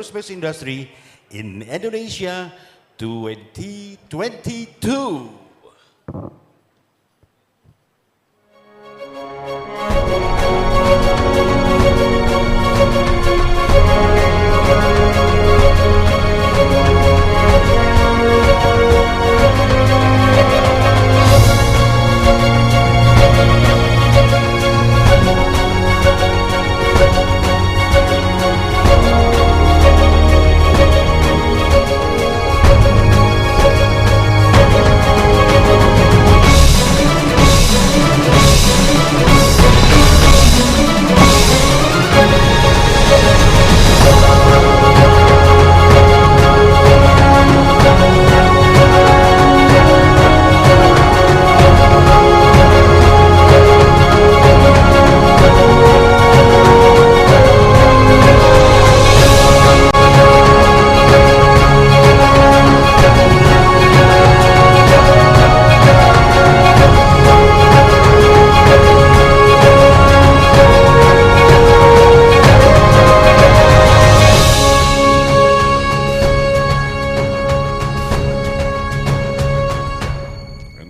aerospace industry in Indonesia 2022.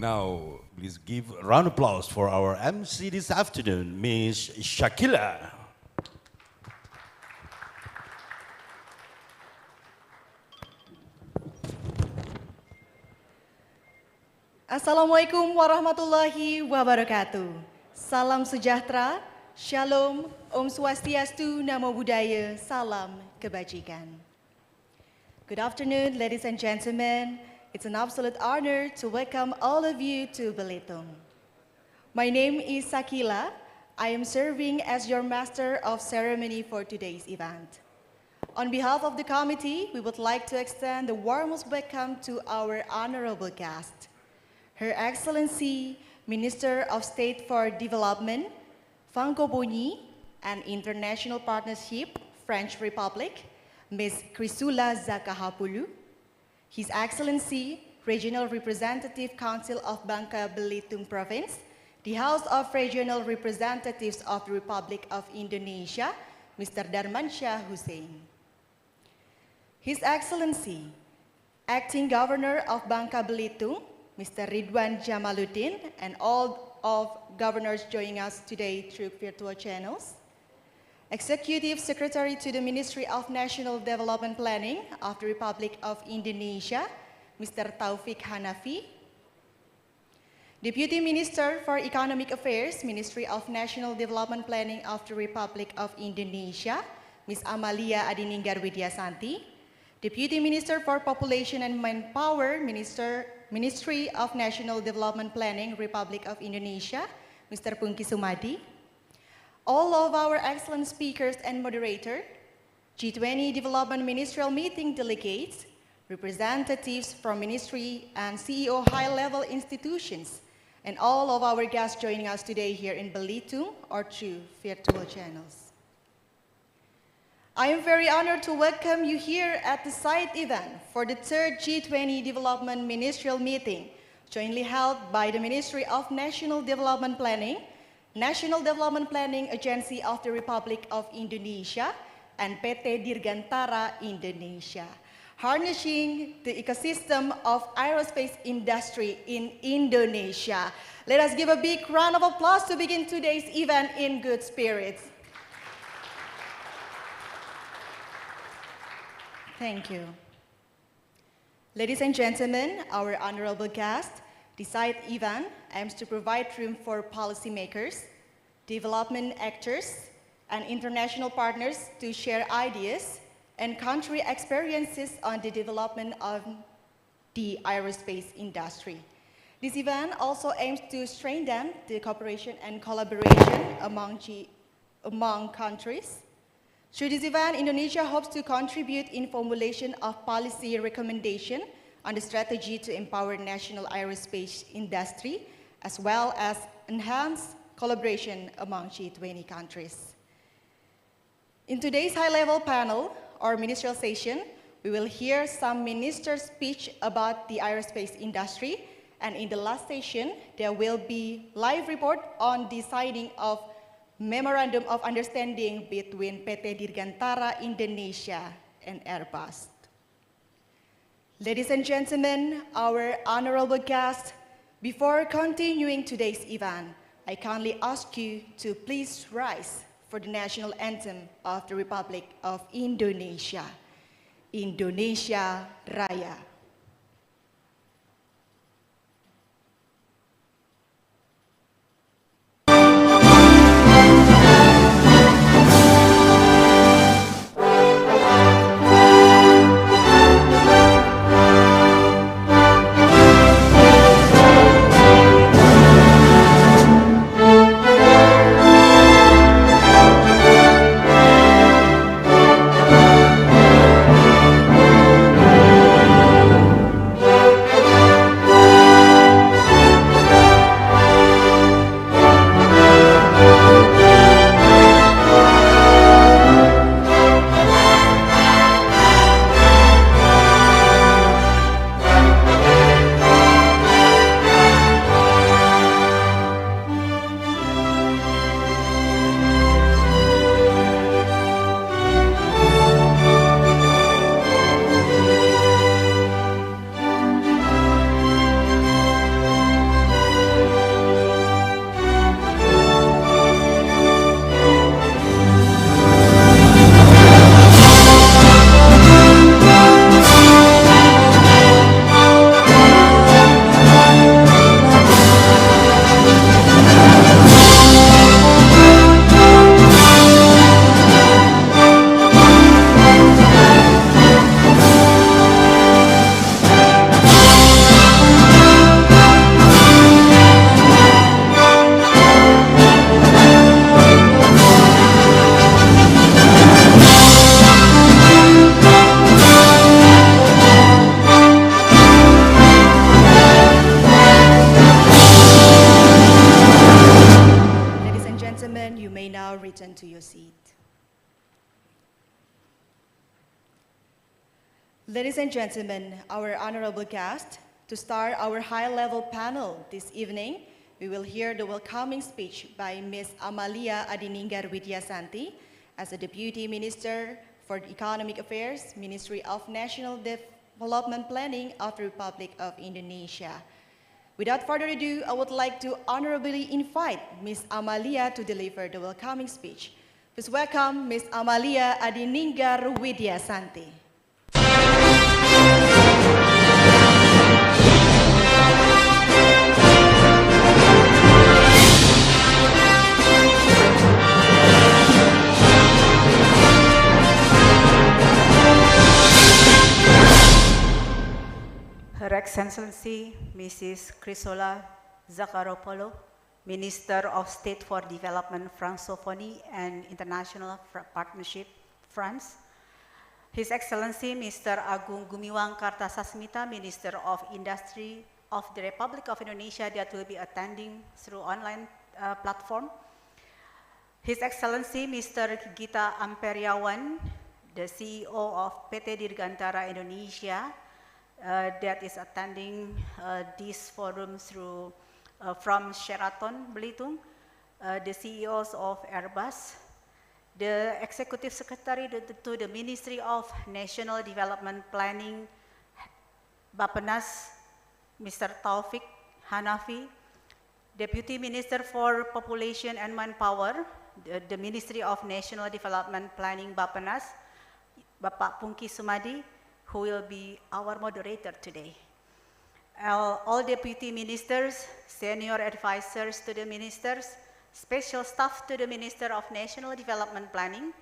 Now, please give a round of applause for our MC this afternoon, Miss Shakila. Assalamualaikum warahmatullahi wabarakatuh. Salam sejahtera, shalom, Om Swastiastu, Namo Buddhaya, salam kebajikan. Good afternoon, ladies and gentlemen. It's an absolute honor to welcome all of you to Belitung. My name is Sakila. I am serving as your master of ceremony for today's event. On behalf of the committee, we would like to extend the warmest welcome to our honorable guest, Her Excellency, Minister of State for Development, Francophonie and International Partnership, French Republic, Ms. Chrysula Zakahapulu, His Excellency, Regional Representative Council of Bangka Belitung Province, the House of Regional Representatives of the Republic of Indonesia, Mr. Darmansyah Hussein. His Excellency, Acting Governor of Bangka Belitung, Mr. Ridwan Jamaluddin, and all of governors joining us today through virtual channels. Executive Secretary to the Ministry of National Development Planning of the Republic of Indonesia, Mr. Taufik Hanafi. Deputy Minister for Economic Affairs, Ministry of National Development Planning of the Republic of Indonesia, Ms. Amalia Adininggar Widyasanti. Deputy Minister for Population and Manpower, Ministry of National Development Planning, Republic of Indonesia, Mr. Pungki Sumadi. All of our excellent speakers and moderator, G20 Development Ministerial Meeting delegates, representatives from ministry and CEO high-level institutions, and all of our guests joining us today here in Belitung or through virtual channels. I am very honored to welcome you here at the side event for the third G20 Development Ministerial Meeting, jointly held by the Ministry of National Development Planning, National Development Planning Agency of the Republic of Indonesia, and PT Dirgantara Indonesia, harnessing the ecosystem of aerospace industry in Indonesia. Let us give a big round of applause to begin today's event in good spirits. Thank you. Ladies and gentlemen, our honorable guest, the side event aims to provide room for policymakers, development actors, and international partners to share ideas and country experiences on the development of the aerospace industry. This event also aims to strengthen the cooperation and collaboration among countries. Through this event, Indonesia hopes to contribute in formulation of policy recommendation on the strategy to empower national aerospace industry, as well as enhance collaboration among G20 countries. In today's high-level panel, or ministerial session, we will hear some ministers' speech about the aerospace industry, and in the last session, there will be live report on the signing of Memorandum of Understanding between PT Dirgantara Indonesia and Airbus. Ladies and gentlemen, our honorable guests, before continuing today's event, I kindly ask you to please rise for the national anthem of the Republic of Indonesia. Indonesia Raya. You may now return to your seat. Ladies and gentlemen, our honorable guest, to start our high-level panel this evening, we will hear the welcoming speech by Ms. Amalia Adininggar Widyasanti as the Deputy Minister for Economic Affairs, Ministry of National Development Planning of the Republic of Indonesia. Without further ado, I would like to honorably invite Ms. Amalia to deliver the welcoming speech. Please welcome Ms. Amalia Adininggar Widyasanti. Her Excellency Mrs. Chrysola Zakharopoulou, Minister of State for Development, Francophonie and International Partnership, France. His Excellency Mr. Agung Gumiwang Kartasasmita, Minister of Industry of the Republic of Indonesia, that will be attending through online platform. His Excellency Mr. Gita Amperiawan, the CEO of PT Dirgantara Indonesia, that is attending this forum through from Sheraton Belitung, the CEOs of Airbus, the Executive Secretary to the Ministry of National Development Planning, Bappenas, Mr. Taufik Hanafi, Deputy Minister for Population and Manpower, the Ministry of National Development Planning, Bappenas, Bapak Pungki Sumadi, who will be our moderator today. All deputy ministers, senior advisors to the ministers, special staff to the Minister of National Development Planning,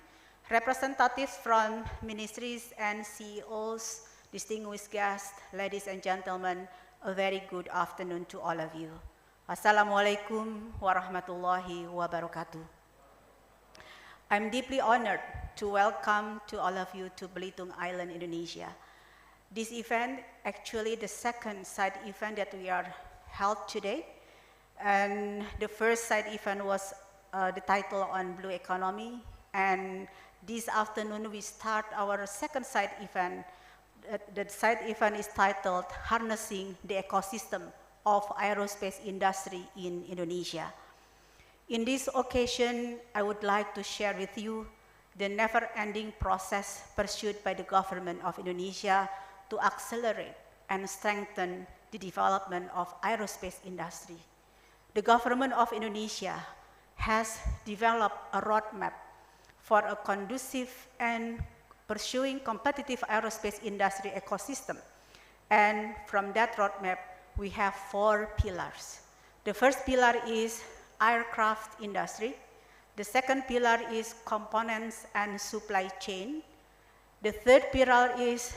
representatives from ministries and CEOs, distinguished guests, ladies and gentlemen, a very good afternoon to all of you. Assalamualaikum warahmatullahi wabarakatuh. I'm deeply honored to welcome to all of you to Belitung Island, Indonesia. This event, actually the second side event that we are held today. And the first side event was the title on blue economy. And this afternoon we start our second side event. The side event is titled Harnessing the Ecosystem of Aerospace Industry in Indonesia. In this occasion, I would like to share with you the never-ending process pursued by the government of Indonesia to accelerate and strengthen the development of aerospace industry. The government of Indonesia has developed a roadmap for a conducive and pursuing competitive aerospace industry ecosystem. And from that roadmap, we have 4 pillars. The first pillar is aircraft industry. The second pillar is components and supply chain. The third pillar is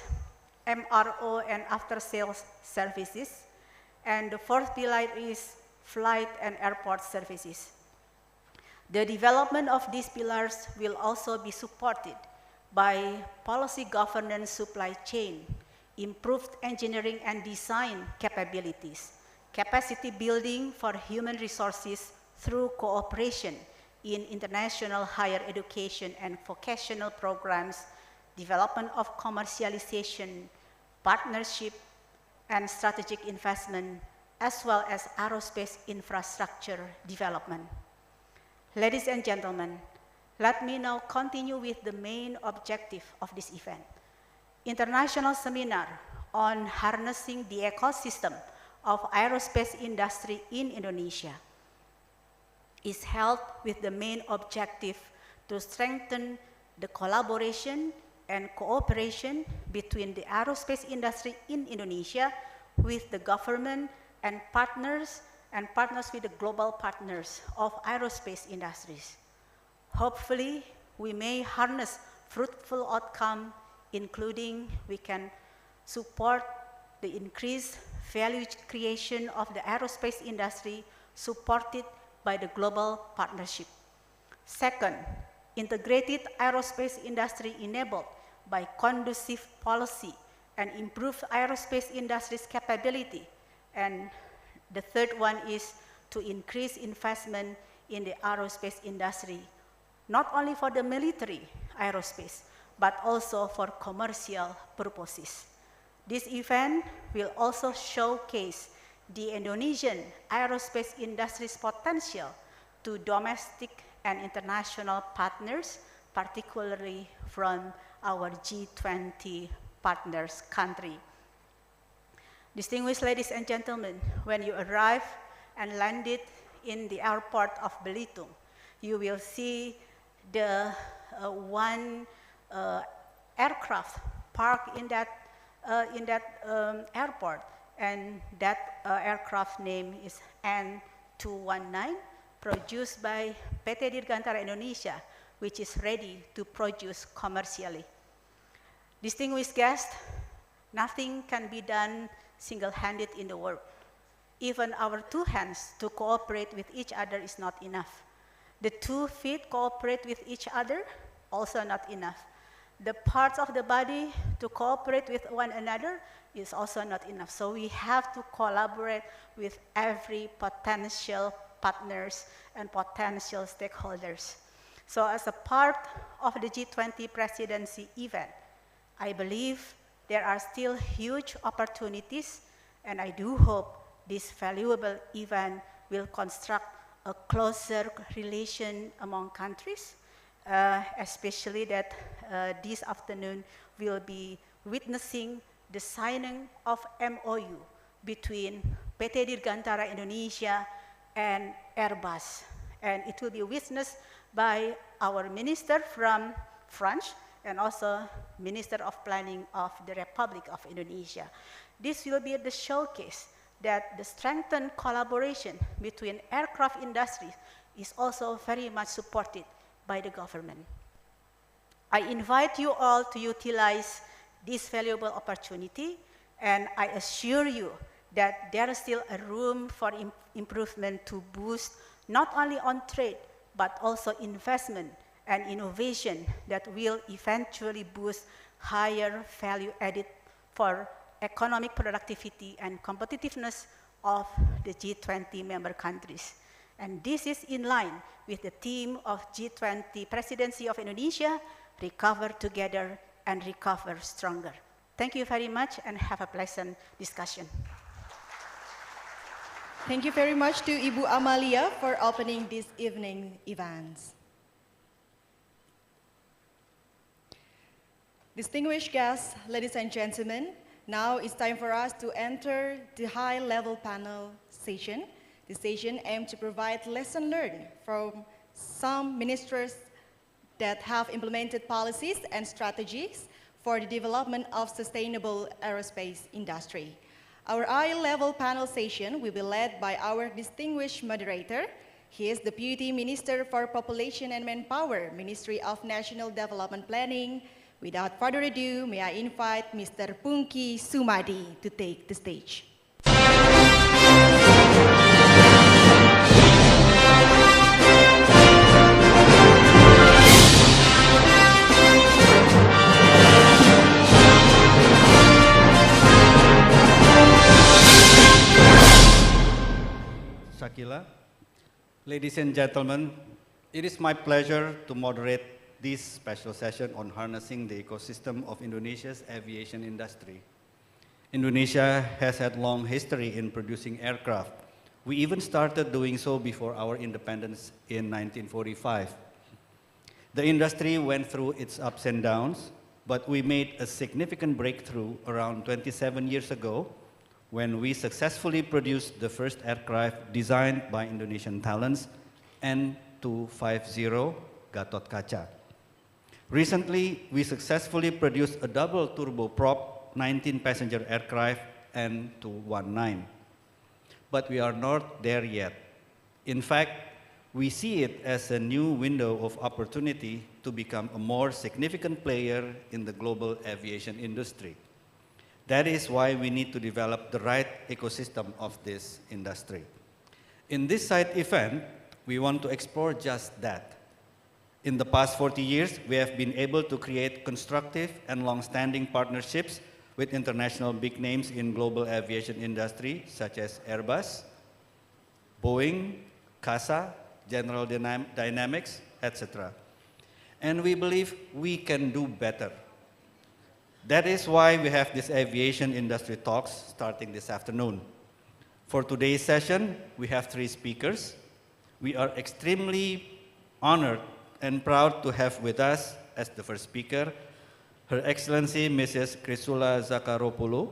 MRO and after-sales services. And the fourth pillar is flight and airport services. The development of these pillars will also be supported by policy governance supply chain, improved engineering and design capabilities, capacity building for human resources through cooperation in international higher education and vocational programs, development of commercialization, partnership, and strategic investment, as well as aerospace infrastructure development. Ladies and gentlemen, let me now continue with the main objective of this event. International seminar on harnessing the ecosystem of aerospace industry in Indonesia is held with the main objective to strengthen the collaboration and cooperation between the aerospace industry in Indonesia with the government and partners with the global partners of aerospace industries. Hopefully, we may harness fruitful outcome, including we can support the increased value creation of the aerospace industry supported by the global partnership. Second, integrated aerospace industry enabled by conducive policy and improved aerospace industry's capability. And the third one is to increase investment in the aerospace industry, not only for the military aerospace, but also for commercial purposes. This event will also showcase the Indonesian aerospace industry's potential to domestic and international partners, particularly from our G20 partners country. Distinguished ladies and gentlemen, when you arrive and landed in the airport of Belitung, you will see the one aircraft parked in that airport, and that aircraft name is N219, produced by PT Dirgantara Indonesia, which is ready to produce commercially. Distinguished guests, nothing can be done single-handed in the world. Even our 2 hands to cooperate with each other is not enough. The 2 feet cooperate with each other, also not enough. The parts of the body to cooperate with one another is also not enough. So we have to collaborate with every potential partners and potential stakeholders. So as a part of the G20 presidency event, I believe there are still huge opportunities, and I do hope this valuable event will construct a closer relation among countries, especially that this afternoon we'll be witnessing the signing of MOU between PT Dirgantara Indonesia and Airbus. And it will be witnessed by our minister from France and also Minister of Planning of the Republic of Indonesia. This will be the showcase that the strengthened collaboration between aircraft industries is also very much supported by the government. I invite you all to utilize this valuable opportunity, and I assure you that there is still a room for improvement to boost not only on trade, but also investment and innovation that will eventually boost higher value added for economic productivity and competitiveness of the G20 member countries. And this is in line with the theme of G20 Presidency of Indonesia, Recover Together and Recover Stronger. Thank you very much and have a pleasant discussion. Thank you very much to Ibu Amalia for opening this evening events. Distinguished guests, ladies and gentlemen, now it's time for us to enter the high-level panel session. The session aims to provide lesson learned from some ministers that have implemented policies and strategies for the development of sustainable aerospace industry. Our high-level panel session will be led by our distinguished moderator. He is Deputy Minister for Population and Manpower, Ministry of National Development Planning. Without further ado, may I invite Mr. Pungki Sumadi to take the stage. Shakila. Ladies and gentlemen, it is my pleasure to moderate this special session on harnessing the ecosystem of Indonesia's aviation industry. Indonesia has had long history in producing aircraft. We even started doing so before our independence in 1945. The industry went through its ups and downs, but we made a significant breakthrough around 27 years ago when we successfully produced the first aircraft designed by Indonesian talents, N250 Gatot Kaca. Recently, we successfully produced a double turboprop 19-passenger aircraft, N219. But we are not there yet. In fact, we see it as a new window of opportunity to become a more significant player in the global aviation industry. That is why we need to develop the right ecosystem of this industry. In this side event, we want to explore just that. In the past 40 years, we have been able to create constructive and long-standing partnerships with international big names in global aviation industry, such as Airbus, Boeing, CASA, General Dynamics, etc. And we believe we can do better. That is why we have this aviation industry talks starting this afternoon. For today's session, we have 3 speakers. We are extremely honored and proud to have with us as the first speaker, Her Excellency Mrs. Chrysula Zakharopoulou,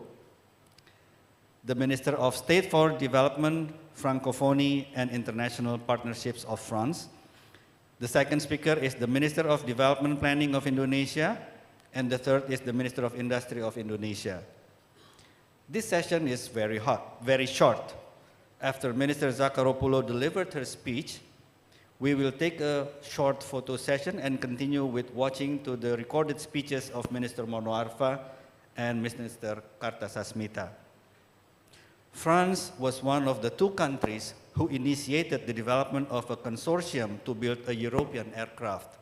the Minister of State for Development, Francophonie and International Partnerships of France. The second speaker is the Minister of Development Planning of Indonesia, and the third is the Minister of Industry of Indonesia. This session is very short. After Minister Zakharopoulou delivered her speech, we will take a short photo session and continue with watching to the recorded speeches of Minister Monoarfa and Minister Kartasasmita. France was one of the 2 countries who initiated the development of a consortium to build a European aircraft.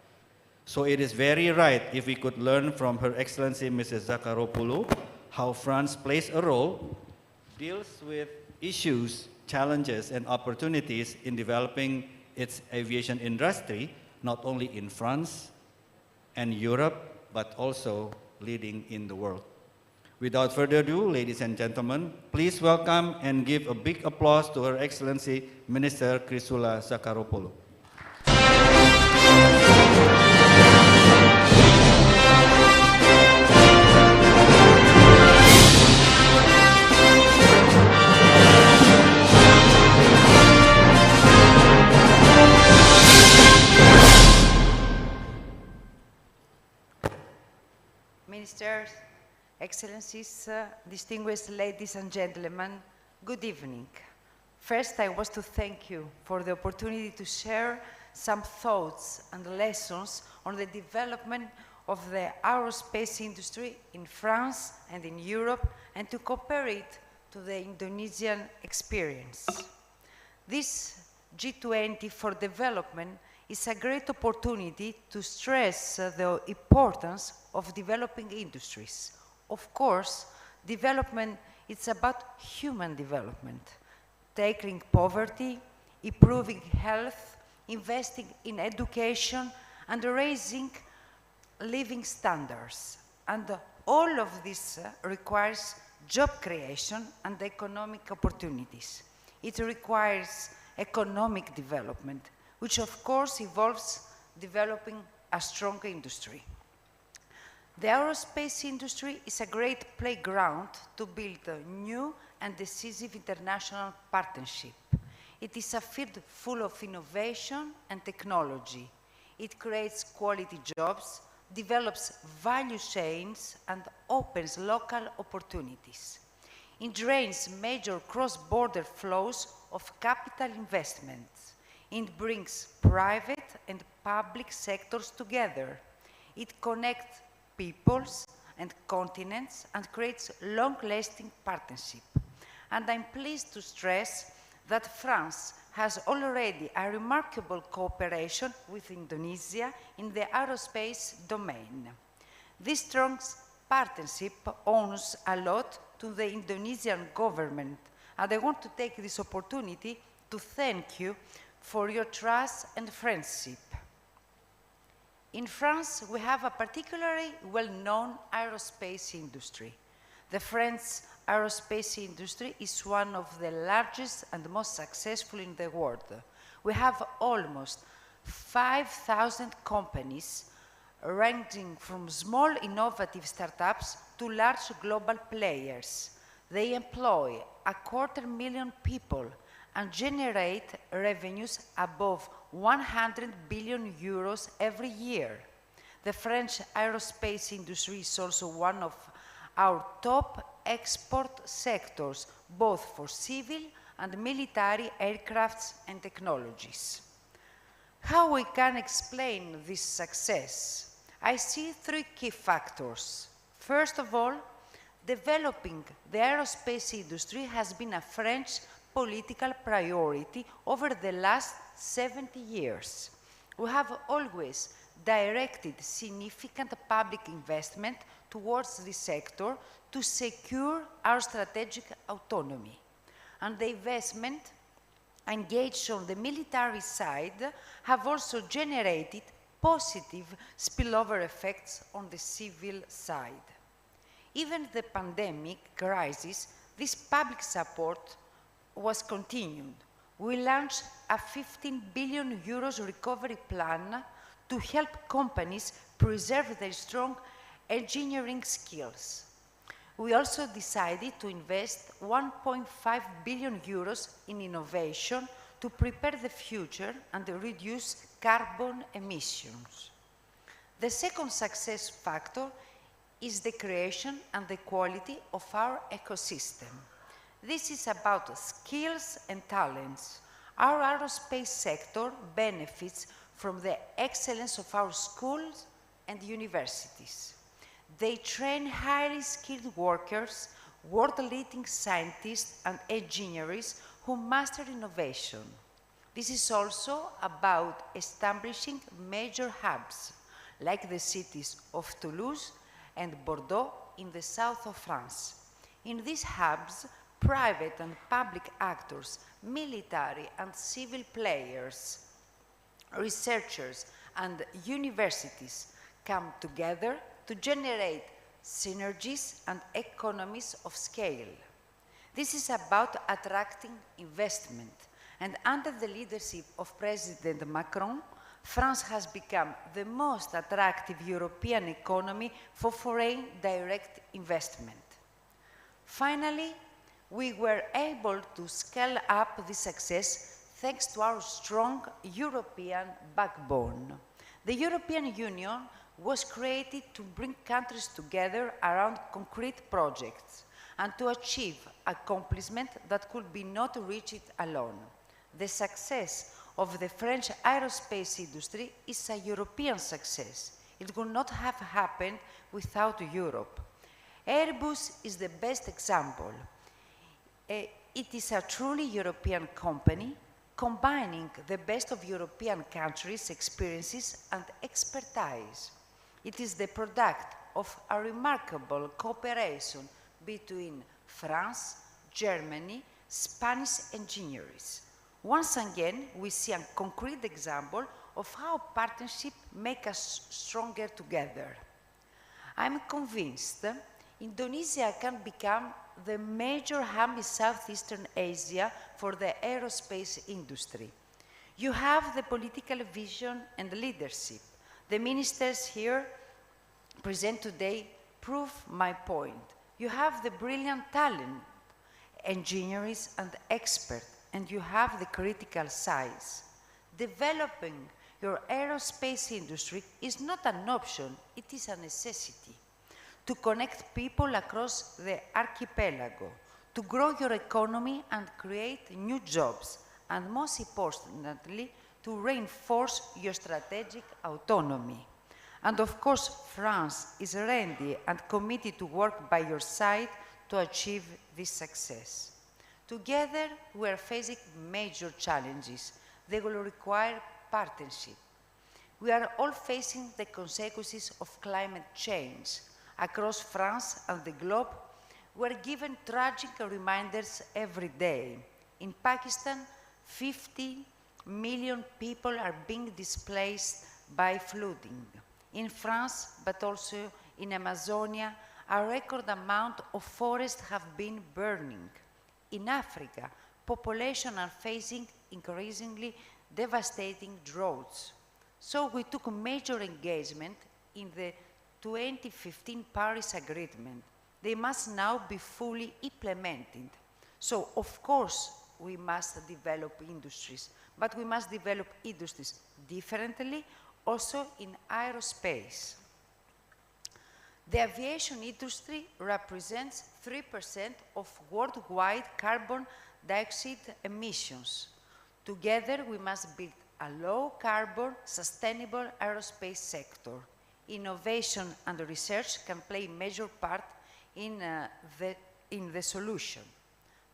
So it is very right if we could learn from Her Excellency Mrs. Zakharopoulou how France plays a role, deals with issues, challenges, and opportunities in developing its aviation industry, not only in France and Europe, but also leading in the world. Without further ado, ladies and gentlemen, please welcome and give a big applause to Her Excellency Minister Chrysula Zakharopoulou. Ministers, Excellencies, distinguished ladies and gentlemen, good evening. First, I want to thank you for the opportunity to share some thoughts and lessons on the development of the aerospace industry in France and in Europe, and to compare it to the Indonesian experience. This G20 for development is a great opportunity to stress the importance of developing industries. Of course, development is about human development, tackling poverty, improving health, investing in education, and raising living standards. And all of this requires job creation and economic opportunities. It requires economic development, which of course involves developing a strong industry. The aerospace industry is a great playground to build a new and decisive international partnership. It is a field full of innovation and technology. It creates quality jobs, develops value chains, and opens local opportunities. It drains major cross-border flows of capital investments. It brings private and public sectors together. It connects peoples and continents and creates long-lasting partnership. And I'm pleased to stress that France has already a remarkable cooperation with Indonesia in the aerospace domain. This strong partnership owes a lot to the Indonesian government, and I want to take this opportunity to thank you for your trust and friendship. In France, we have a particularly well-known aerospace industry. The French aerospace industry is one of the largest and most successful in the world. We have almost 5,000 companies ranging from small innovative startups to large global players. They employ 250,000 people and generate revenues above 100 billion euros every year. The French aerospace industry is also one of our top export sectors, both for civil and military aircrafts and technologies. How we can explain this success? I see three key factors. First of all, developing the aerospace industry has been a French political priority over the last 70 years. We have always directed significant public investment towards this sector to secure our strategic autonomy. And the investment engaged on the military side have also generated positive spillover effects on the civil side. Even the pandemic crisis, this public support was continued. We launched a 15 billion euros recovery plan to help companies preserve their strong engineering skills. We also decided to invest 1.5 billion euros in innovation to prepare the future and reduce carbon emissions. The second success factor is the creation and the quality of our ecosystem. This is about skills and talents. Our aerospace sector benefits from the excellence of our schools and universities. They train highly skilled workers, world-leading scientists and engineers who master innovation. This is also about establishing major hubs, like the cities of Toulouse and Bordeaux in the south of France. In these hubs, private and public actors, military and civil players, researchers and universities come together to generate synergies and economies of scale. This is about attracting investment, and under the leadership of President Macron, France has become the most attractive European economy for foreign direct investment. Finally, we were able to scale up this success thanks to our strong European backbone. The European Union was created to bring countries together around concrete projects and to achieve accomplishment that could be not reached alone. The success of the French aerospace industry is a European success. It would not have happened without Europe. Airbus is the best example. It is a truly European company, combining the best of European countries' experiences and expertise. It is the product of a remarkable cooperation between France, Germany, Spanish engineers. Once again, we see a concrete example of how partnership makes us stronger together. I'm convinced Indonesia can become the major hub in Southeastern Asia for the aerospace industry. You have the political vision and leadership. The ministers here present today prove my point. You have the brilliant talent, engineers and experts, and you have the critical size. Developing your aerospace industry is not an option, it is a necessity. To connect people across the archipelago, to grow your economy and create new jobs, and most importantly, to reinforce your strategic autonomy. And of course, France is ready and committed to work by your side to achieve this success. Together, we are facing major challenges. They will require partnership. We are all facing the consequences of climate change. Across France and the globe, we are given tragic reminders every day. In Pakistan, 50 million people are being displaced by flooding. In France, but also in Amazonia, a record amount of forests have been burning. In Africa, populations are facing increasingly devastating droughts. So we took major engagement in the 2015 Paris Agreement. They must now be fully implemented. So, of course, we must develop industries, but we must develop industries differently, also in aerospace. The aviation industry represents 3% of worldwide carbon dioxide emissions. Together, we must build a low-carbon, sustainable aerospace sector. Innovation and research can play a major part in the solution.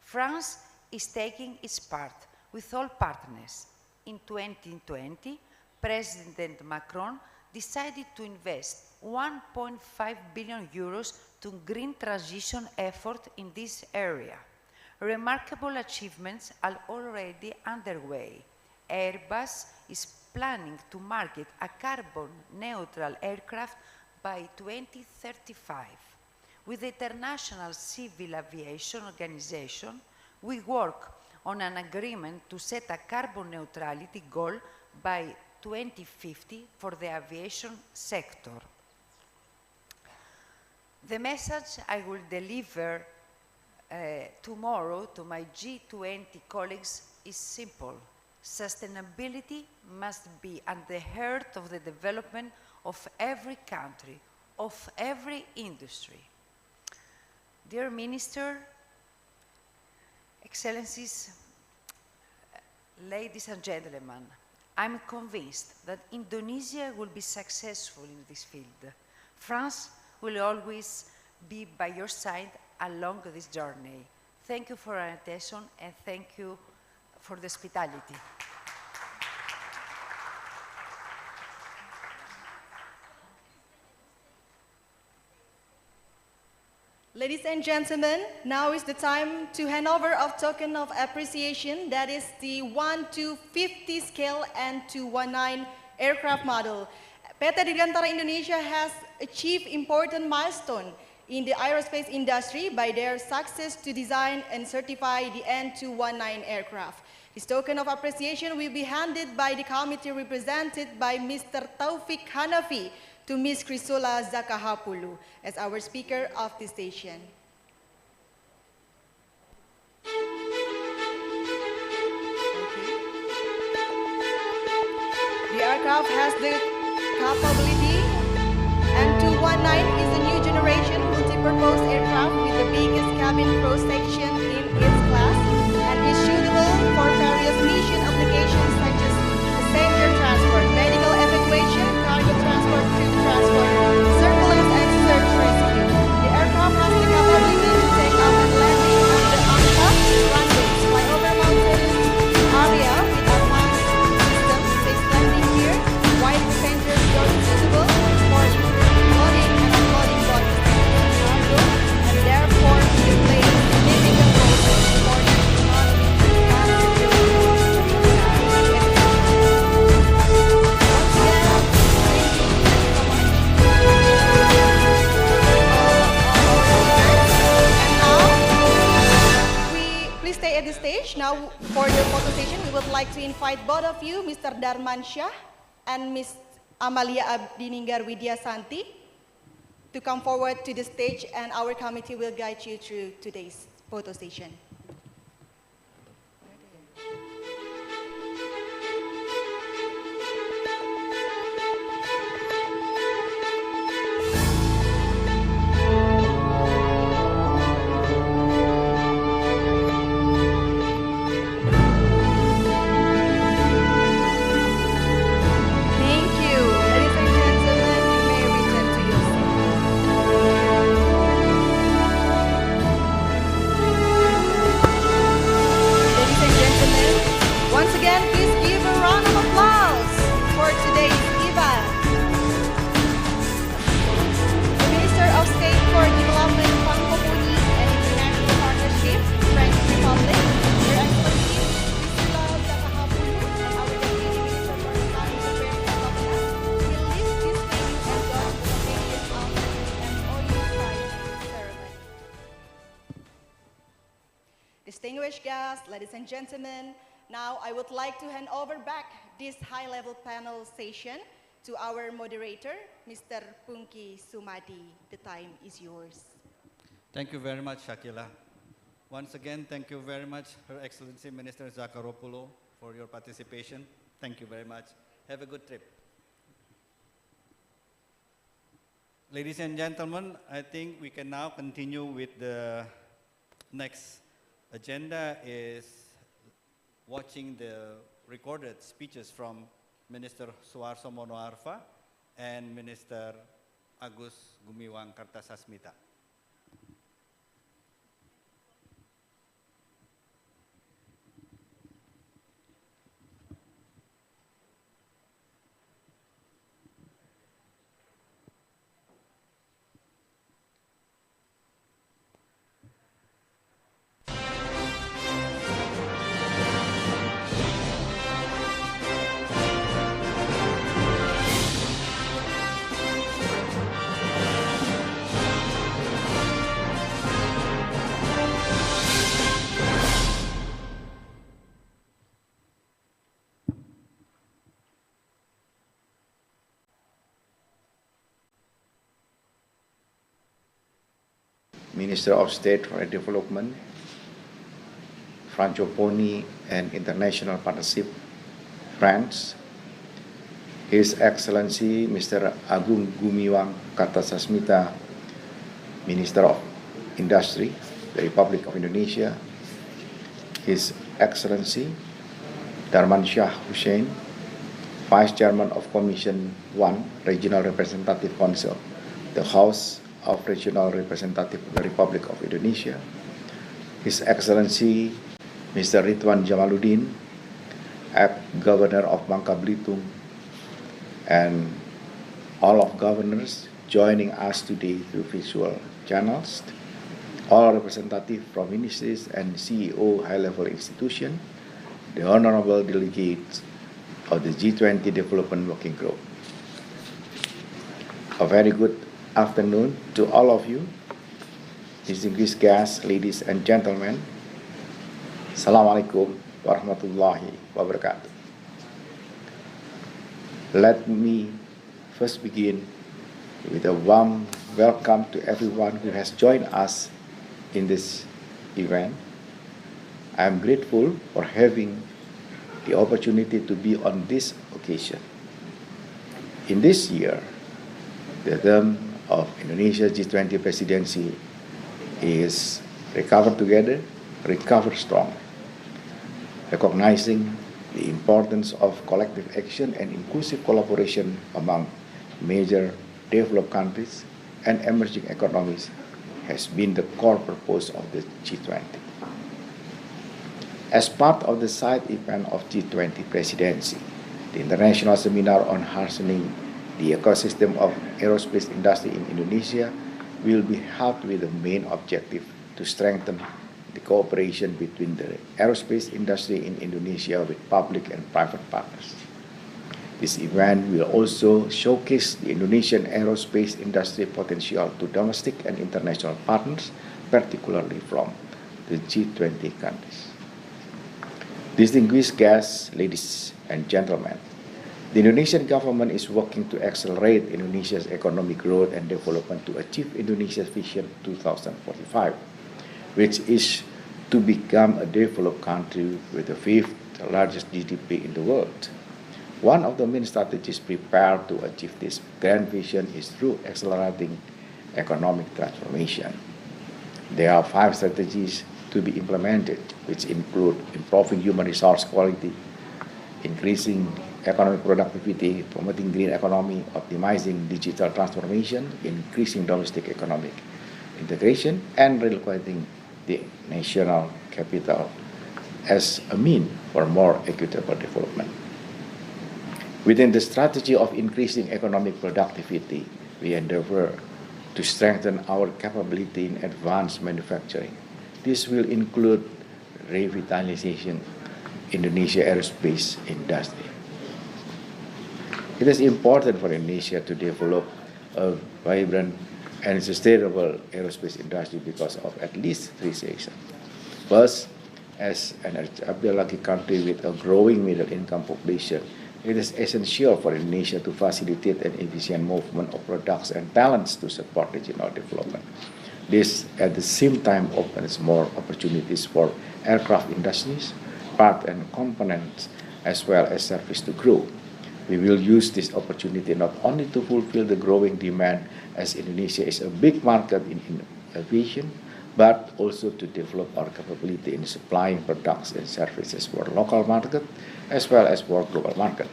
France is taking its part with all partners. In 2020, President Macron decided to invest 1.5 billion euros to green transition effort in this area. Remarkable achievements are already underway. Airbus is planning to market a carbon-neutral aircraft by 2035. With the International Civil Aviation Organization, we work on an agreement to set a carbon neutrality goal by 2050 for the aviation sector. The message I will deliver tomorrow to my G20 colleagues is simple. Sustainability must be at the heart of the development of every country, of every industry. Dear Minister, Excellencies, ladies and gentlemen, I'm convinced that Indonesia will be successful in this field. France will always be by your side along this journey. Thank you for your attention and thank you for the hospitality. Ladies and gentlemen, now is the time to hand over of token of appreciation, that is the 1-50 scale and 219 aircraft model. PT Dirgantara Indonesia has achieved important milestone in the aerospace industry by their success to design and certify the N219 aircraft. This token of appreciation will be handed by the committee represented by Mr. Taufik Hanafi to Ms. Chrysola Zakahapulu as our speaker of the station. The aircraft has the capability, and 219 is a new generation multi-purpose aircraft with the biggest cabin cross-section in its class and is suitable for various mission applications such as passenger transport, medical evacuation, cargo transport, troop transport, surveillance and search rescue. The aircraft has the capability to take off and landing on the uncapped runways, fly over mountains area with advanced systems, fixed landing gear, wide passenger doors suitable for loading and unloading bodies and cargo, and therefore will play a significant role in supporting the economy and security. Please stay at the stage. Now, for the photo session, we would like to invite both of you, Mr. Darman Shah and Ms. Amalia Abdininggar Widya Santi. to come forward to the stage, and our committee will guide you through today's photo session. Thank you. Ladies and gentlemen, you may return to your seat. Ladies and gentlemen, once again, please give a round of applause for today's event. The Minister of State for Development, Francophonie and International Partnership, French Republic, Your Excellency, Priscilla Zakahapulu, and our Deputy Minister for Islamic Affairs and Governance, will lead this meeting and go to the previous afternoon and audio signing ceremony. Distinguished guests, ladies and gentlemen, now I would like to hand over back this high-level panel session to our moderator, Mr. Punki Sumadi. The time is yours. Thank you very much, Shakila. Once again, thank you very much, Her Excellency Minister Zakharopoulou, for your participation. Thank you very much. Have a good trip. Ladies and gentlemen, I think we can now continue with the next agenda is watching the recorded speeches from Minister Suharto Monoarfa and Minister Agus Gumiwang Kartasasmita. Minister of State for Development, Francophonie and International Partnership, France, His Excellency Mr. Agung Gumiwang Kartasasmita, Minister of Industry, the Republic of Indonesia, His Excellency Darman Shah Hussein, Vice Chairman of Commission 1, Regional Representative Council, the House of Regional Representative of the Republic of Indonesia, His Excellency Mr. Ridwan Jamaluddin, Governor of Bangka Belitung, and all of governors joining us today through visual channels, all representatives from ministries and CEO high-level institutions, the honorable delegates of the G20 Development Working Group. A very good afternoon to all of you, distinguished guests, ladies and gentlemen. Assalamualaikum warahmatullahi wabarakatuh. Let me first begin with a warm welcome to everyone who has joined us in this event. I am grateful for having the opportunity to be on this occasion. In this year, the term of Indonesia's G20 presidency is Recover Together, Recover Strong, recognizing the importance of collective action and inclusive collaboration among major developed countries and emerging economies has been the core purpose of the G20. As part of the side event of G20 presidency, the International Seminar on Harnessing the Ecosystem of Aerospace Industry in Indonesia will be held with the main objective to strengthen the cooperation between the aerospace industry in Indonesia with public and private partners. This event will also showcase the Indonesian aerospace industry potential to domestic and international partners, particularly from the G20 countries. Distinguished guests, ladies and gentlemen, The Indonesian government is working to accelerate Indonesia's economic growth and development to achieve Indonesia's Vision 2045, which is to become a developed country with the fifth largest GDP in the world. One of the main strategies prepared to achieve this grand vision is through accelerating economic transformation. There are 5 strategies to be implemented, which include improving human resource quality, increasing economic productivity, promoting green economy, optimizing digital transformation, increasing domestic economic integration, and relocating the national capital as a means for more equitable development. Within the strategy of increasing economic productivity, we endeavor to strengthen our capability in advanced manufacturing. This will include revitalization Indonesia aerospace industry. It is important for Indonesia to develop a vibrant and sustainable aerospace industry because of at least 3 reasons. First, as an lucky country with a growing middle-income population, it is essential for Indonesia to facilitate an efficient movement of products and talents to support regional development. This, at the same time, opens more opportunities for aircraft industries, parts and components, as well as service to grow. We will use this opportunity not only to fulfill the growing demand, as Indonesia is a big market in aviation, but also to develop our capability in supplying products and services for local market as well as for global market.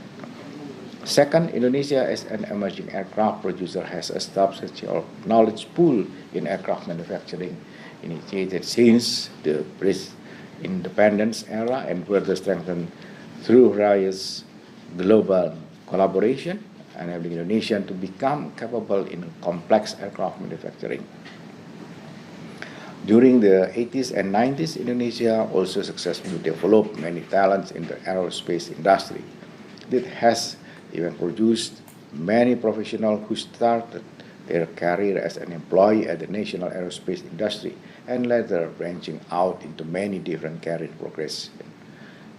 Second, Indonesia as an emerging aircraft producer has a substantial knowledge pool in aircraft manufacturing, initiated since the pre-independence era and further strengthened through various global collaboration, enabling Indonesia to become capable in complex aircraft manufacturing. During the 80s and 90s, Indonesia also successfully developed many talents in the aerospace industry. It has even produced many professionals who started their career as an employee at the national aerospace industry and later branching out into many different career progressions.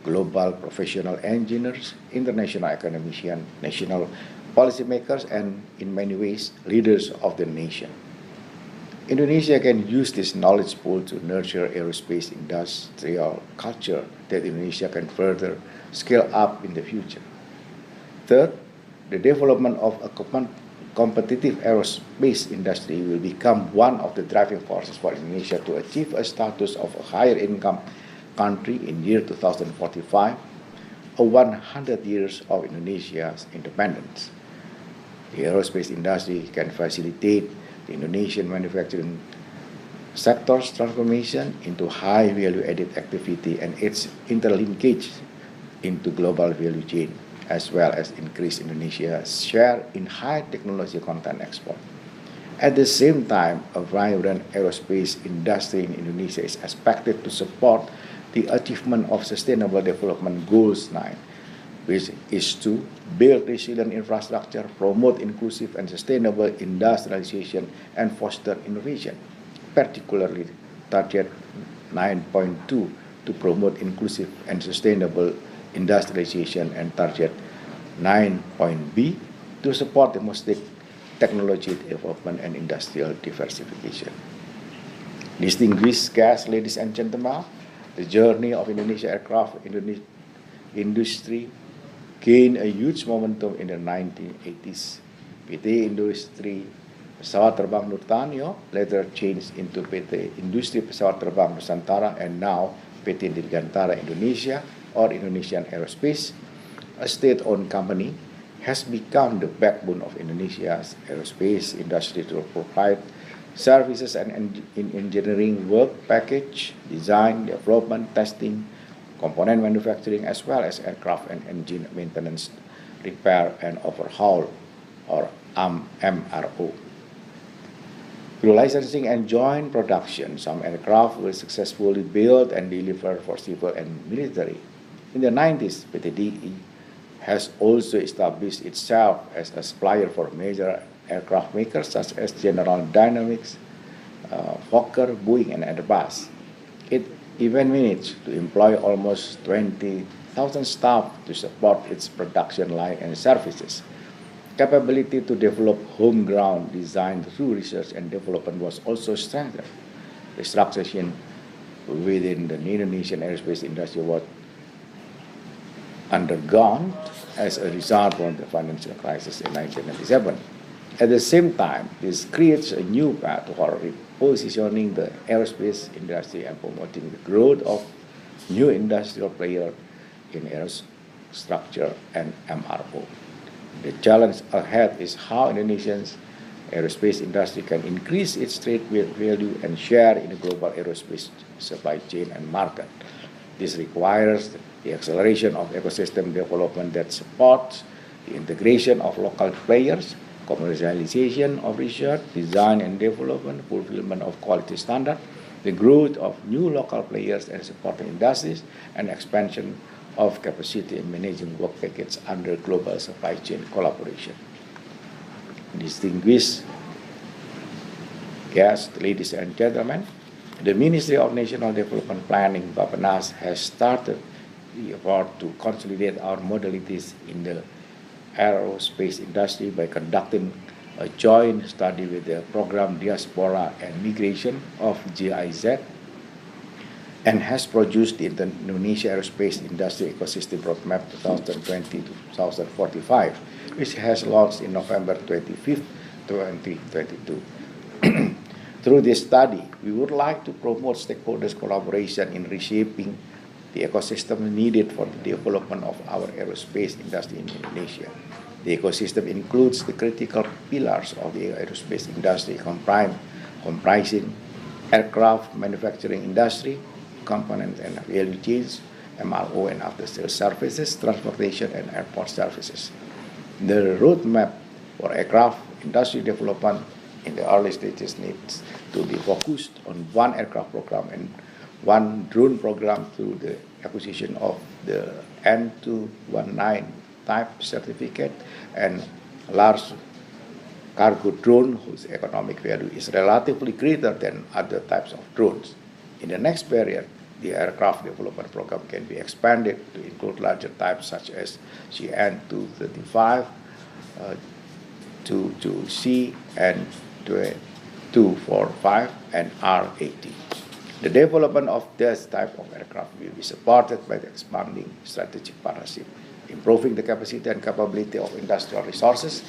Global professional engineers, international academicians, national policymakers, and in many ways, leaders of the nation. Indonesia can use this knowledge pool to nurture aerospace industrial culture that Indonesia can further scale up in the future. Third, the development of a competitive aerospace industry will become one of the driving forces for Indonesia to achieve a status of a higher income country in year 2045, or 100 years of Indonesia's independence. The aerospace industry can facilitate the Indonesian manufacturing sector's transformation into high value-added activity and its interlinkage into global value chain, as well as increase Indonesia's share in high technology content export. At the same time, a vibrant aerospace industry in Indonesia is expected to support the achievement of Sustainable Development Goals 9, which is to build resilient infrastructure, promote inclusive and sustainable industrialization, and foster innovation, particularly Target 9.2 to promote inclusive and sustainable industrialization, and Target 9.B to support domestic technology development and industrial diversification. Distinguished guests, ladies and gentlemen, the journey of Indonesia aircraft industry gained a huge momentum in the 1980s. PT Industri Pesawat Terbang Nurtanio later changed into PT Industri Pesawat Terbang Nusantara and now PT Dirgantara Indonesia or Indonesian Aerospace, a state-owned company, has become the backbone of Indonesia's aerospace industry to provide services and engineering work package, design, development, testing, component manufacturing, as well as aircraft and engine maintenance, repair, and overhaul, or MRO. Through licensing and joint production, some aircraft were successfully built and delivered for civil and military. In the 90s, PTDE has also established itself as a supplier for major aircraft makers such as General Dynamics, Fokker, Boeing, and Airbus. It even managed to employ almost 20,000 1,000 staff to support its production line and services. Capability to develop home-ground design through research and development was also strengthened. Restructuring within the Indonesian aerospace industry was undergone as a result of the financial crisis in 1997. At the same time, this creates a new path for repositioning the aerospace industry and promoting the growth of new industrial players in aerostructure and MRO. The challenge ahead is how Indonesia's aerospace industry can increase its trade value and share in the global aerospace supply chain and market. This requires the acceleration of ecosystem development that supports the integration of local players, commercialization of research, design and development, fulfillment of quality standards, the growth of new local players and supporting industries, and expansion of capacity in managing work packages under global supply chain collaboration. Distinguished guests, ladies and gentlemen, the Ministry of National Development Planning, Bappenas, has started the effort to consolidate our modalities in the aerospace industry by conducting a joint study with the program Diaspora and Migration of GIZ, and has produced the Indonesia Aerospace Industry Ecosystem Roadmap 2020-2045, which has launched in November 25th, 2022. Through this study, we would like to promote stakeholders' collaboration in reshaping the ecosystem needed for the development of our aerospace industry in Indonesia. The ecosystem includes the critical pillars of the aerospace industry comprising aircraft manufacturing industry, components and value chains, MRO and after-sales services, transportation and airport services. The roadmap for aircraft industry development in the early stages needs to be focused on one aircraft program and one drone program through the acquisition of the N219 type certificate and large cargo drone whose economic value is relatively greater than other types of drones. In the next period, the aircraft development program can be expanded to include larger types such as CN235, 22C, and 245, and R80. The development of this type of aircraft will be supported by the expanding strategic partnership, improving the capacity and capability of industrial resources,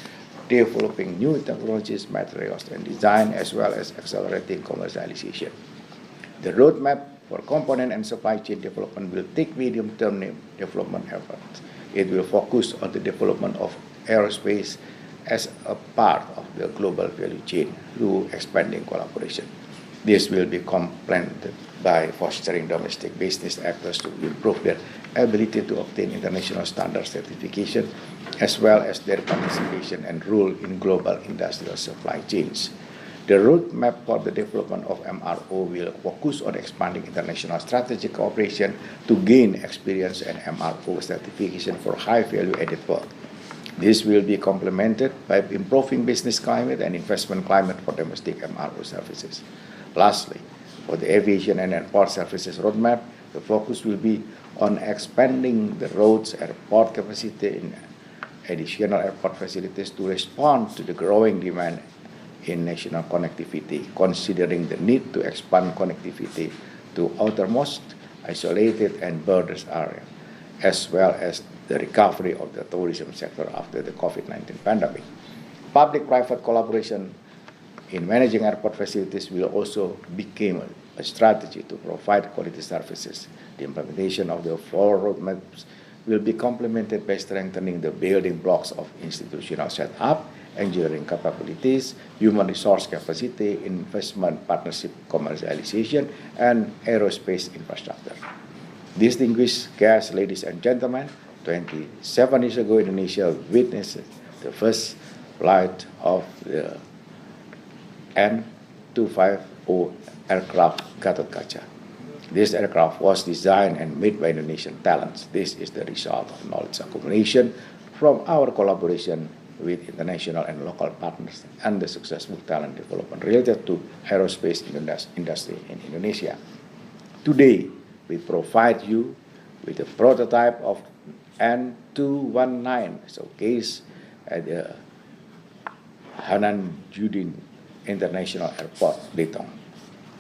developing new technologies, materials, and design, as well as accelerating commercialization. The roadmap for component and supply chain development will take medium-term development efforts. It will focus on the development of aerospace as a part of the global value chain through expanding collaboration. This will be complemented by fostering domestic business actors to improve their ability to obtain international standard certification, as well as their participation and role in global industrial supply chains. The roadmap for the development of MRO will focus on expanding international strategic cooperation to gain experience and MRO certification for high-value added work. This will be complemented by improving business climate and investment climate for domestic MRO services. Lastly, for the aviation and airport services roadmap, the focus will be on expanding the roads airport capacity in additional airport facilities to respond to the growing demand in national connectivity, considering the need to expand connectivity to outermost, isolated, and borders areas, as well as the recovery of the tourism sector after the COVID-19 pandemic. Public-private collaboration in managing airport facilities will also become a strategy to provide quality services. The implementation of the four roadmaps will be complemented by strengthening the building blocks of institutional setup, engineering capabilities, human resource capacity, investment partnership commercialization, and aerospace infrastructure. Distinguished guests, ladies and gentlemen, 27 years ago, Indonesia witnessed the first flight of the N250 aircraft Gatot Kaca. This aircraft was designed and made by Indonesian talents. This is the result of knowledge accumulation from our collaboration with international and local partners and the successful talent development related to aerospace industry in Indonesia. Today, we provide you with a prototype of N219 showcased at the Hanan Judin International Airport, Detong.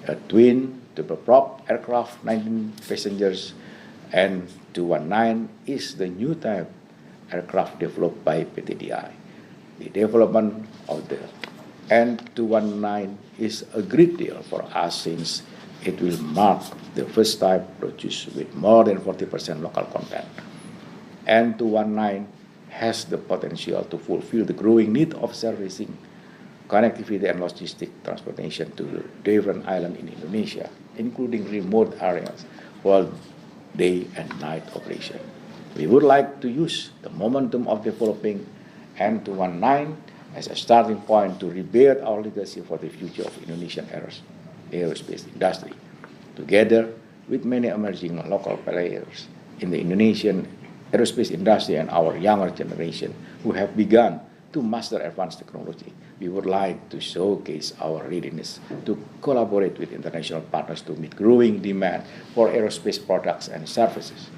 A twin turboprop aircraft, 19 passengers, N219 is the new type aircraft developed by PTDI. The development of the N219 is a great deal for us since it will mark the first type produced with more than 40% local content. N219 has the potential to fulfill the growing need of servicing connectivity and logistic transportation to different islands in Indonesia, including remote areas, for day and night operation. We would like to use the momentum of developing N219 as a starting point to rebuild our legacy for the future of Indonesian aerospace industry, together with many emerging local players in the Indonesian aerospace industry and our younger generation who have begun to master advanced technology. We would like to showcase our readiness to collaborate with international partners to meet growing demand for aerospace products and services.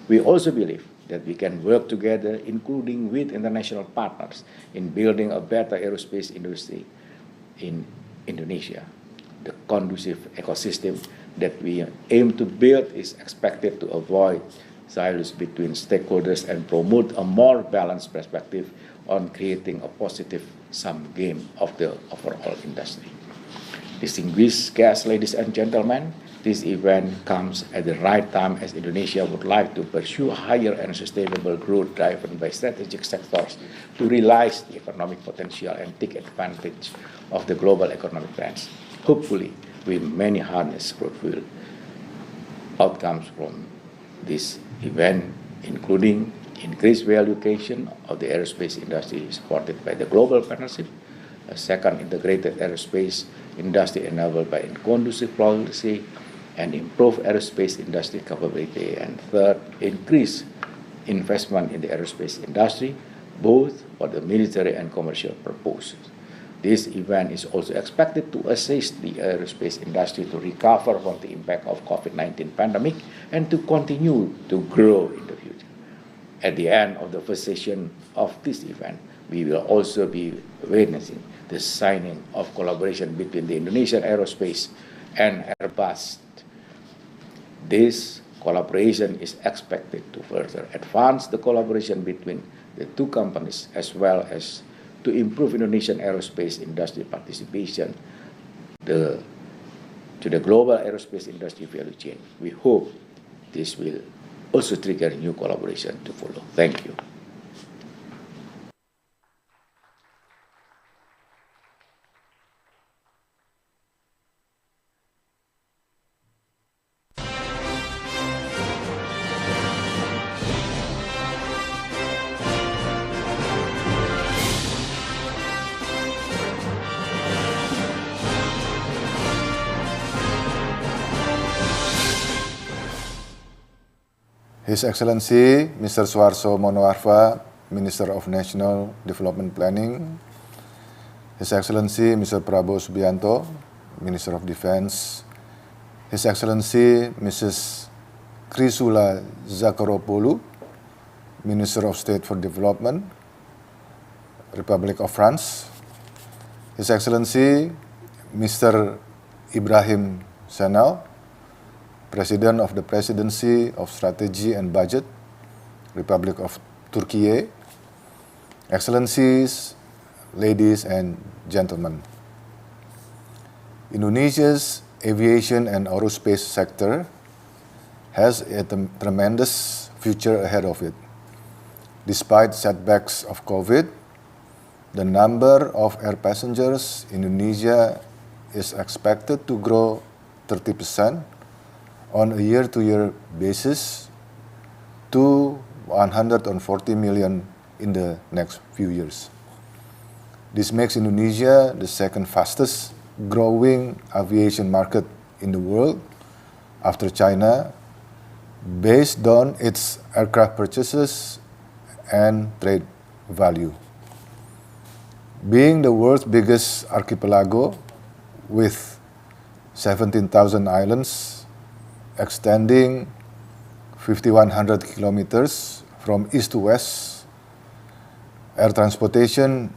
We also believe that we can work together, including with international partners, in building a better aerospace industry in Indonesia. The conducive ecosystem that we aim to build is expected to avoid silos between stakeholders and promote a more balanced perspective on creating a positive sum game of the overall industry. Distinguished guests, ladies and gentlemen, this event comes at the right time as Indonesia would like to pursue higher and sustainable growth driven by strategic sectors to realize the economic potential and take advantage of the global economic trends. Hopefully, we may harness fruitful outcomes from this event, including increased value creation of the aerospace industry supported by the global partnership, a second integrated aerospace industry enabled by conducive policy and improved aerospace industry capability, and third, increased investment in the aerospace industry, both for the military and commercial purposes. This event is also expected to assist the aerospace industry to recover from the impact of COVID-19 pandemic and to continue to grow in the future. At the end of the first session of this event, we will also be witnessing the signing of collaboration between the Indonesian Aerospace and Airbus. This collaboration is expected to further advance the collaboration between the two companies as well as to improve Indonesian aerospace industry participation to the global aerospace industry value chain. We hope this will also trigger new collaboration to follow. Thank you. His Excellency Mr. Suharso Monoarfa, Minister of National Development Planning, His Excellency Mr. Prabowo Subianto, Minister of Defense, His Excellency Mrs. Chrysula Zakharopoulou, Minister of State for Development, Republic of France, His Excellency Mr. Ibrahim Senal, President of the Presidency of Strategy and Budget, Republic of Turkey, Excellencies, ladies and gentlemen. Indonesia's aviation and aerospace sector has a tremendous future ahead of it. Despite setbacks of COVID, the number of air passengers in Indonesia is expected to grow 30% on a year-to-year basis to 140 million in the next few years. This makes Indonesia the second fastest growing aviation market in the world after China, based on its aircraft purchases and trade value. Being the world's biggest archipelago with 17,000 islands extending 5,100 kilometers from east to west, air transportation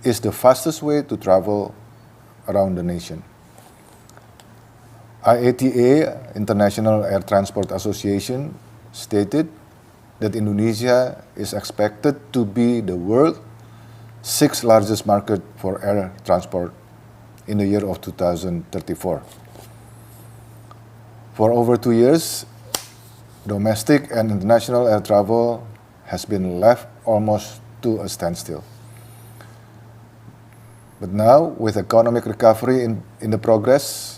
is the fastest way to travel around the nation. IATA, International Air Transport Association, stated that Indonesia is expected to be the world's sixth largest market for air transport in the year of 2034. For over 2 years, domestic and international air travel has been left almost to a standstill. But now, with economic recovery in the progress,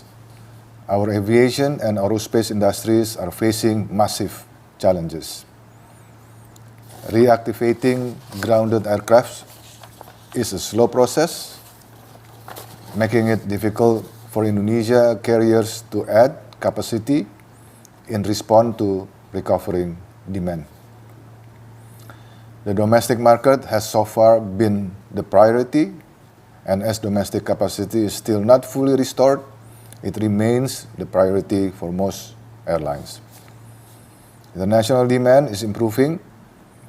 our aviation and aerospace industries are facing massive challenges. Reactivating grounded aircraft is a slow process, making it difficult for Indonesia carriers to add capacity in response to recovering demand. The domestic market has so far been the priority, and as domestic capacity is still not fully restored, it remains the priority for most airlines. International demand is improving,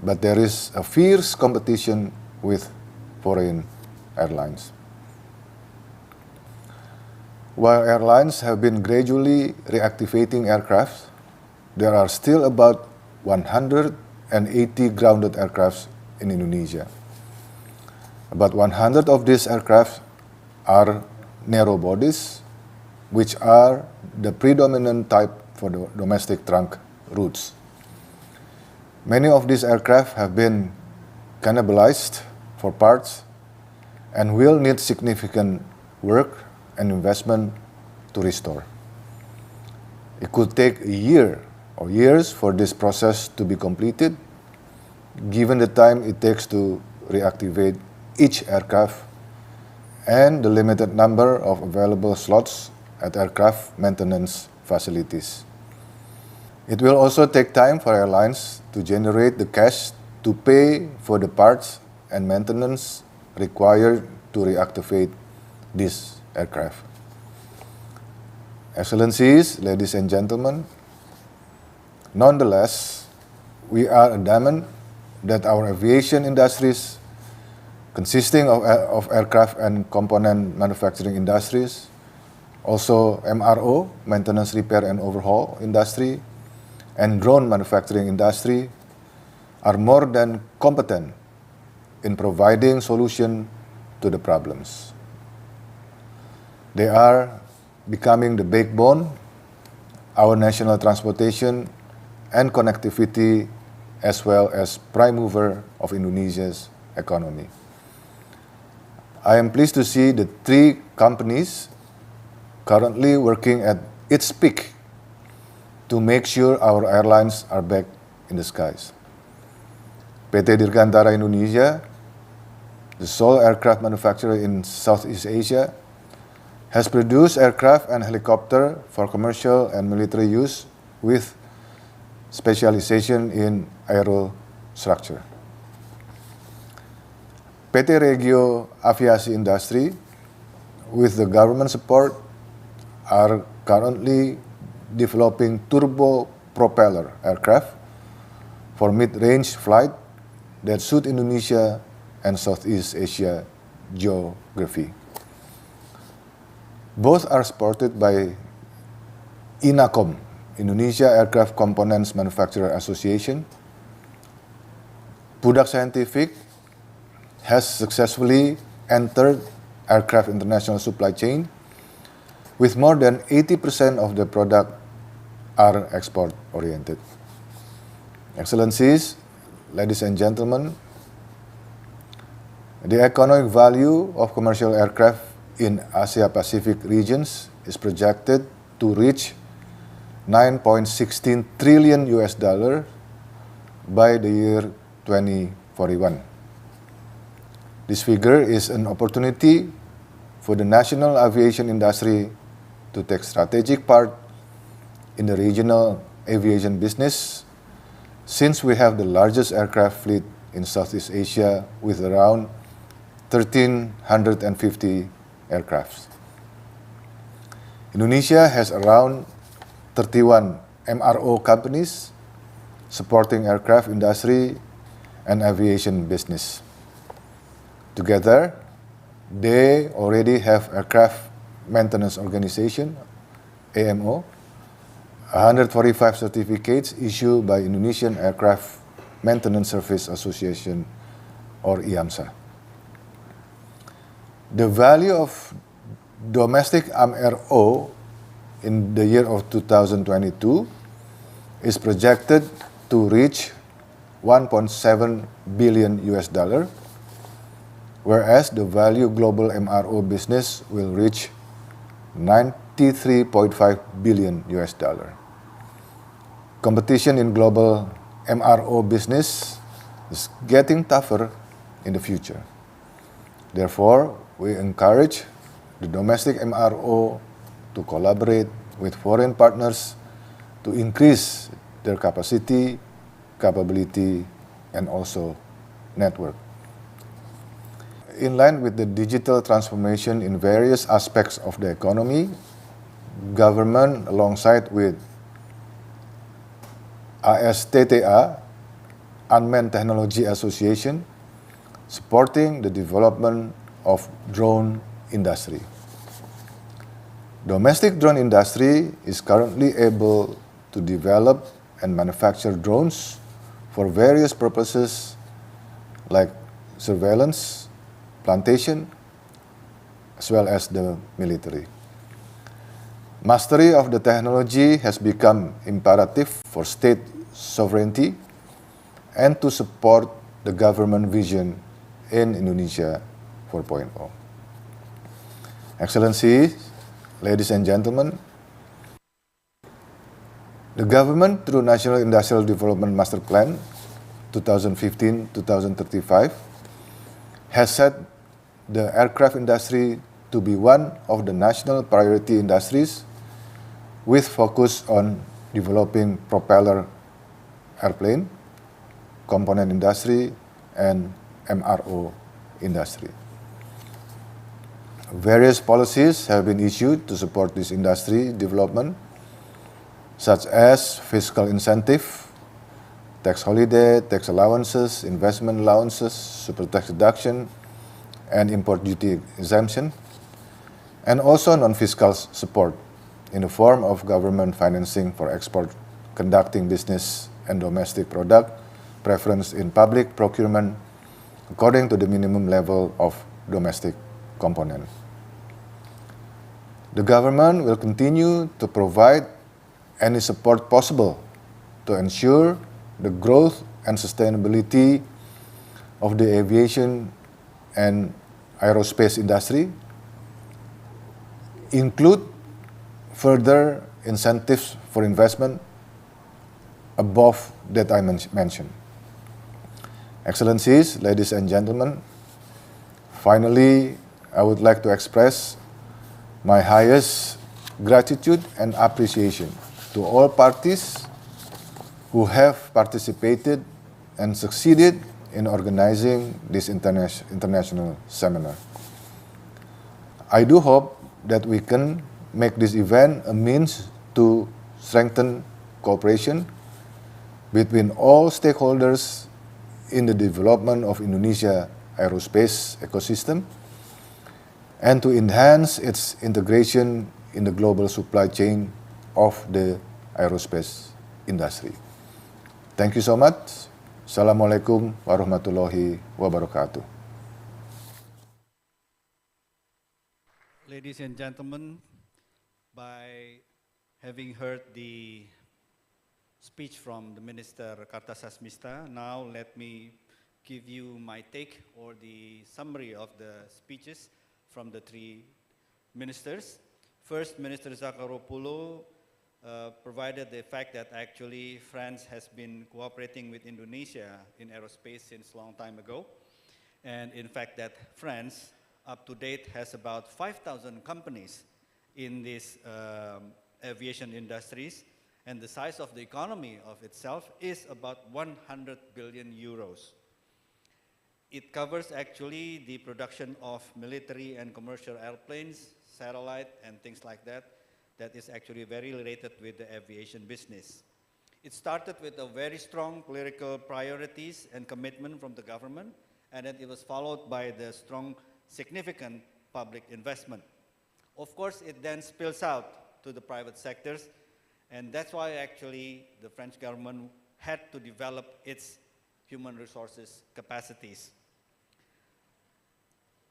but there is a fierce competition with foreign airlines. While airlines have been gradually reactivating aircraft, there are still about 180 grounded aircraft in Indonesia. About 100 of these aircraft are narrow bodies, which are the predominant type for the domestic trunk routes. Many of these aircraft have been cannibalized for parts and will need significant work and investment to restore. It could take a year or years for this process to be completed, given the time it takes to reactivate each aircraft and the limited number of available slots at aircraft maintenance facilities. It will also take time for airlines to generate the cash to pay for the parts and maintenance required to reactivate these aircraft. Excellencies, ladies and gentlemen, nonetheless, we are adamant that our aviation industries, consisting of aircraft and component manufacturing industries, also MRO, maintenance, repair and overhaul industry, and drone manufacturing industry, are more than competent in providing solutions to the problems. They are becoming the backbone, our national transportation and connectivity, as well as prime mover of Indonesia's economy. I am pleased to see the 3 companies currently working at its peak to make sure our airlines are back in the skies. PT Dirgantara Indonesia, the sole aircraft manufacturer in Southeast Asia, has produced aircraft and helicopter for commercial and military use with specialization in aerostructure. PT Regio Aviasi Industri, with the government support, are currently developing turbo propeller aircraft for mid-range flight that suit Indonesia and Southeast Asia geography. Both are supported by INACOM, Indonesia Aircraft Components Manufacturer Association. Pudak Scientific has successfully entered aircraft international supply chain, with more than 80% of the product are export-oriented. Excellencies, ladies and gentlemen, the economic value of commercial aircraft in Asia-Pacific regions is projected to reach $9.16 trillion by the year 2041. This figure is an opportunity for the national aviation industry to take strategic part in the regional aviation business, since we have the largest aircraft fleet in Southeast Asia with around 1,350 aircraft. Indonesia has around 31 MRO companies supporting aircraft industry and aviation business. Together, they already have aircraft maintenance organization, AMO, 145 certificates issued by Indonesian Aircraft Maintenance Service Association, or IAMSA. The value of domestic MRO in the year of 2022 is projected to reach 1.7 billion US dollar, whereas the value global MRO business will reach 93.5 billion US dollar. Competition in global MRO business is getting tougher in the future. Therefore, we encourage the domestic MRO to collaborate with foreign partners to increase their capacity, capability, and also network. In line with the digital transformation in various aspects of the economy, government alongside with ASTTA, Unmanned Technology Association, supporting the development of drone industry. Domestic drone industry is currently able to develop and manufacture drones for various purposes like surveillance, plantation, as well as the military. Mastery of the technology has become imperative for state sovereignty and to support the government vision in Indonesia 4.0. Excellencies, ladies and gentlemen, the government through National Industrial Development Master Plan 2015-2035 has set the aircraft industry to be one of the national priority industries with focus on developing propeller airplane, component industry, and MRO industry. Various policies have been issued to support this industry development, such as fiscal incentive, tax holiday, tax allowances, investment allowances, super tax deduction, and import duty exemption, and also non-fiscal support in the form of government financing for export, conducting business and domestic product, preference in public procurement according to the minimum level of domestic component. The government will continue to provide any support possible to ensure the growth and sustainability of the aviation and aerospace industry, include further incentives for investment above that I mentioned. Excellencies, ladies and gentlemen, finally, I would like to express my highest gratitude and appreciation to all parties who have participated and succeeded in organizing this international seminar. I do hope that we can make this event a means to strengthen cooperation between all stakeholders in the development of Indonesia aerospace ecosystem and to enhance its integration in the global supply chain of the aerospace industry. Thank you so much. Assalamualaikum warahmatullahi wabarakatuh. Ladies and gentlemen, by having heard the speech from the Minister Kartasasmita, now let me give you my take or the summary of the speeches from the three ministers. First, Minister Zakharopoulou provided the fact that actually France has been cooperating with Indonesia in aerospace since a long time ago. And in fact that France, up to date, has about 5,000 companies in these aviation industries, and the size of the economy of itself is about 100 billion euros. It covers actually the production of military and commercial airplanes, satellite, and things like that. That is actually very related with the aviation business. It started with a very strong political priorities and commitment from the government, and then it was followed by the strong, significant public investment. Of course, it then spills out to the private sectors, and that's why actually the French government had to develop its human resources capacities.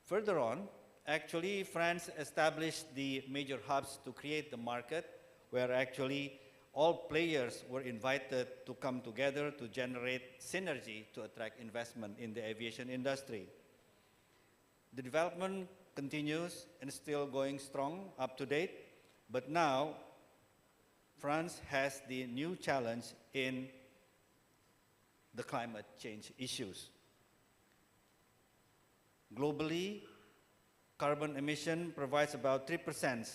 Further on, actually France established the major hubs to create the market, where actually all players were invited to come together to generate synergy to attract investment in the aviation industry. The development continues and still going strong, up to date, but now France has the new challenge in the climate change issues. Globally, carbon emission provides about 3%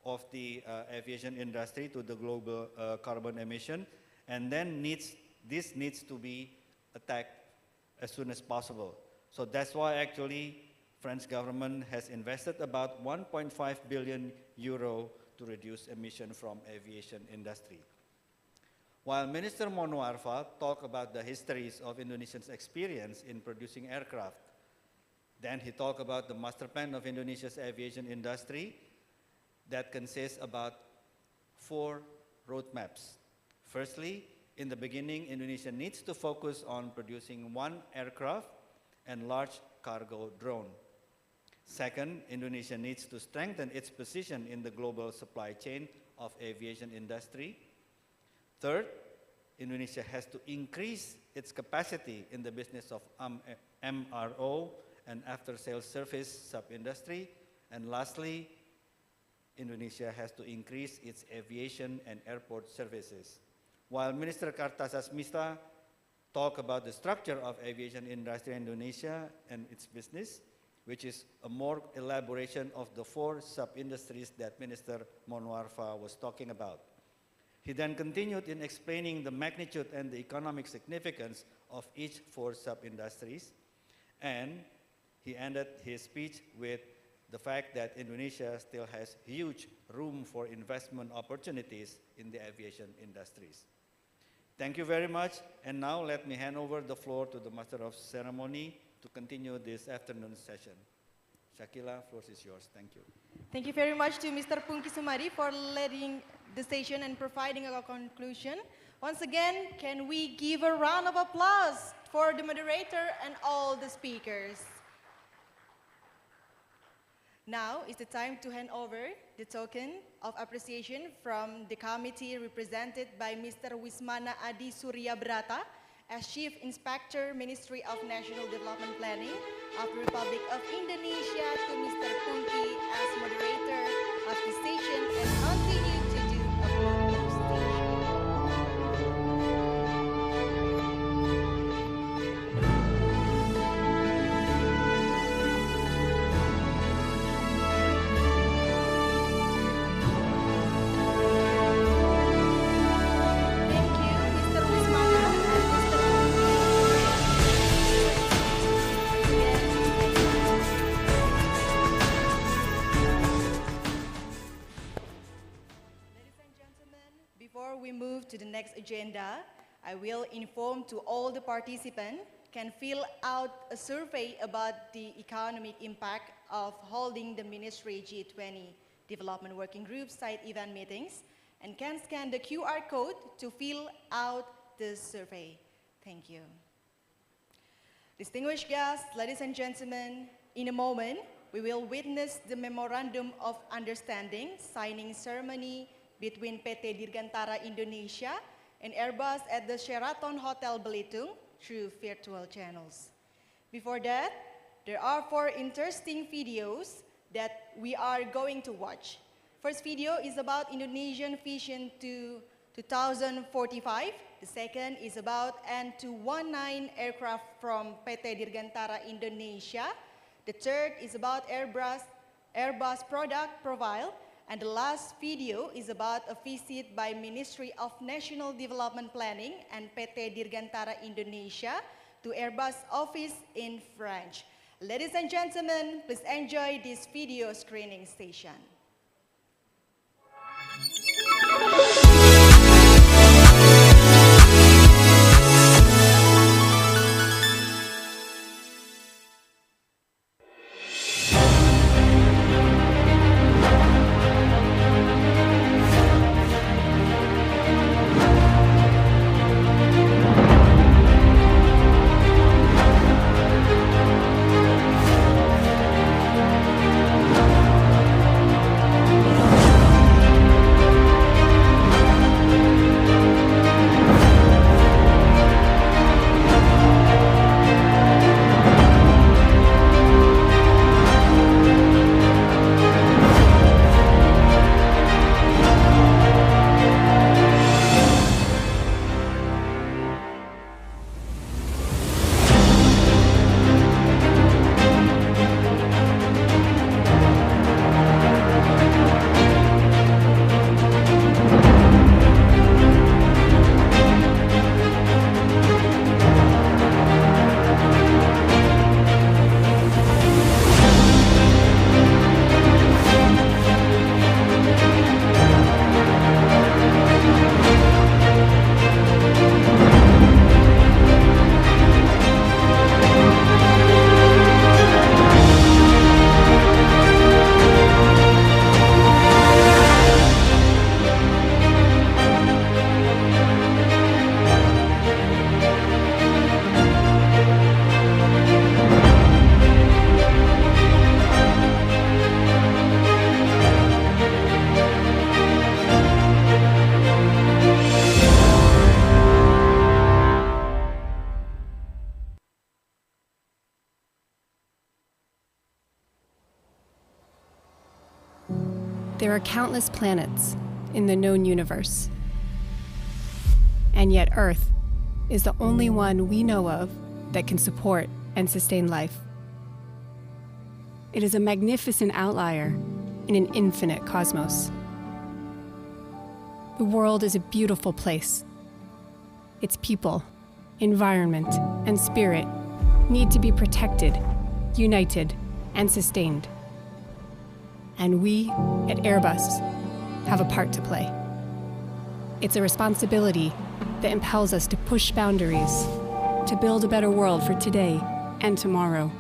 of the aviation industry to the global carbon emission, and then this needs to be attacked as soon as possible. So that's why actually French government has invested about 1.5 billion euro to reduce emission from aviation industry. While Minister Monwarfa talked about the histories of Indonesia's experience in producing aircraft, then he talked about the master plan of Indonesia's aviation industry that consists about 4 roadmaps. Firstly, in the beginning, Indonesia needs to focus on producing 1 aircraft and large cargo drone. Second, Indonesia needs to strengthen its position in the global supply chain of aviation industry. Third, Indonesia has to increase its capacity in the business of MRO and after-sales service sub-industry. And lastly, Indonesia has to increase its aviation and airport services. While Minister Kartasasmita talked about the structure of aviation industry in Indonesia and its business, which is a more elaboration of the 4 sub-industries that Minister Monwarfa was talking about. He then continued in explaining the magnitude and the economic significance of each 4 sub-industries, and he ended his speech with the fact that Indonesia still has huge room for investment opportunities in the aviation industries. Thank you very much, and now let me hand over the floor to the Master of Ceremony to continue this afternoon session. Shakila, floor is yours. Thank you. Thank you very much to Mr. Pungki Sumari for leading the session and providing a conclusion. Once again, can we give a round of applause for the moderator and all the speakers? Now is the time to hand over the token of appreciation from the committee represented by Mr. Wismana Adi Surya Brata as Chief Inspector, Ministry of National Development Planning of the Republic of Indonesia, to Mr. Pungki as moderator of the session and continue to do a photo station. Thank you, Mr. Wismana and Mr. Pungki. Again, thank you. Ladies and gentlemen, before we move to the next agenda, I will inform to all the participants can fill out a survey about the economic impact of holding the Ministry G20 Development Working Group side event meetings and can scan the QR code to fill out the survey. Thank you. Distinguished guests, ladies and gentlemen, in a moment, we will witness the Memorandum of Understanding signing ceremony between PT Dirgantara Indonesia and Airbus at the Sheraton Hotel Belitung through virtual channels. Before that, there are 4 interesting videos that we are going to watch. First video is about Indonesian Vision to 2045. The second is about N219 aircraft from PT Dirgantara Indonesia. The third is about Airbus product profile. And the last video is about a visit by Ministry of National Development Planning and PT Dirgantara Indonesia to Airbus office in France. Ladies and gentlemen, please enjoy this video screening station. There are countless planets in the known universe. And yet Earth is the only one we know of that can support and sustain life. It is a magnificent outlier in an infinite cosmos. The world is a beautiful place. Its people, environment, and spirit need to be protected, united, and sustained. And we at Airbus have a part to play. It's a responsibility that impels us to push boundaries, to build a better world for today and tomorrow,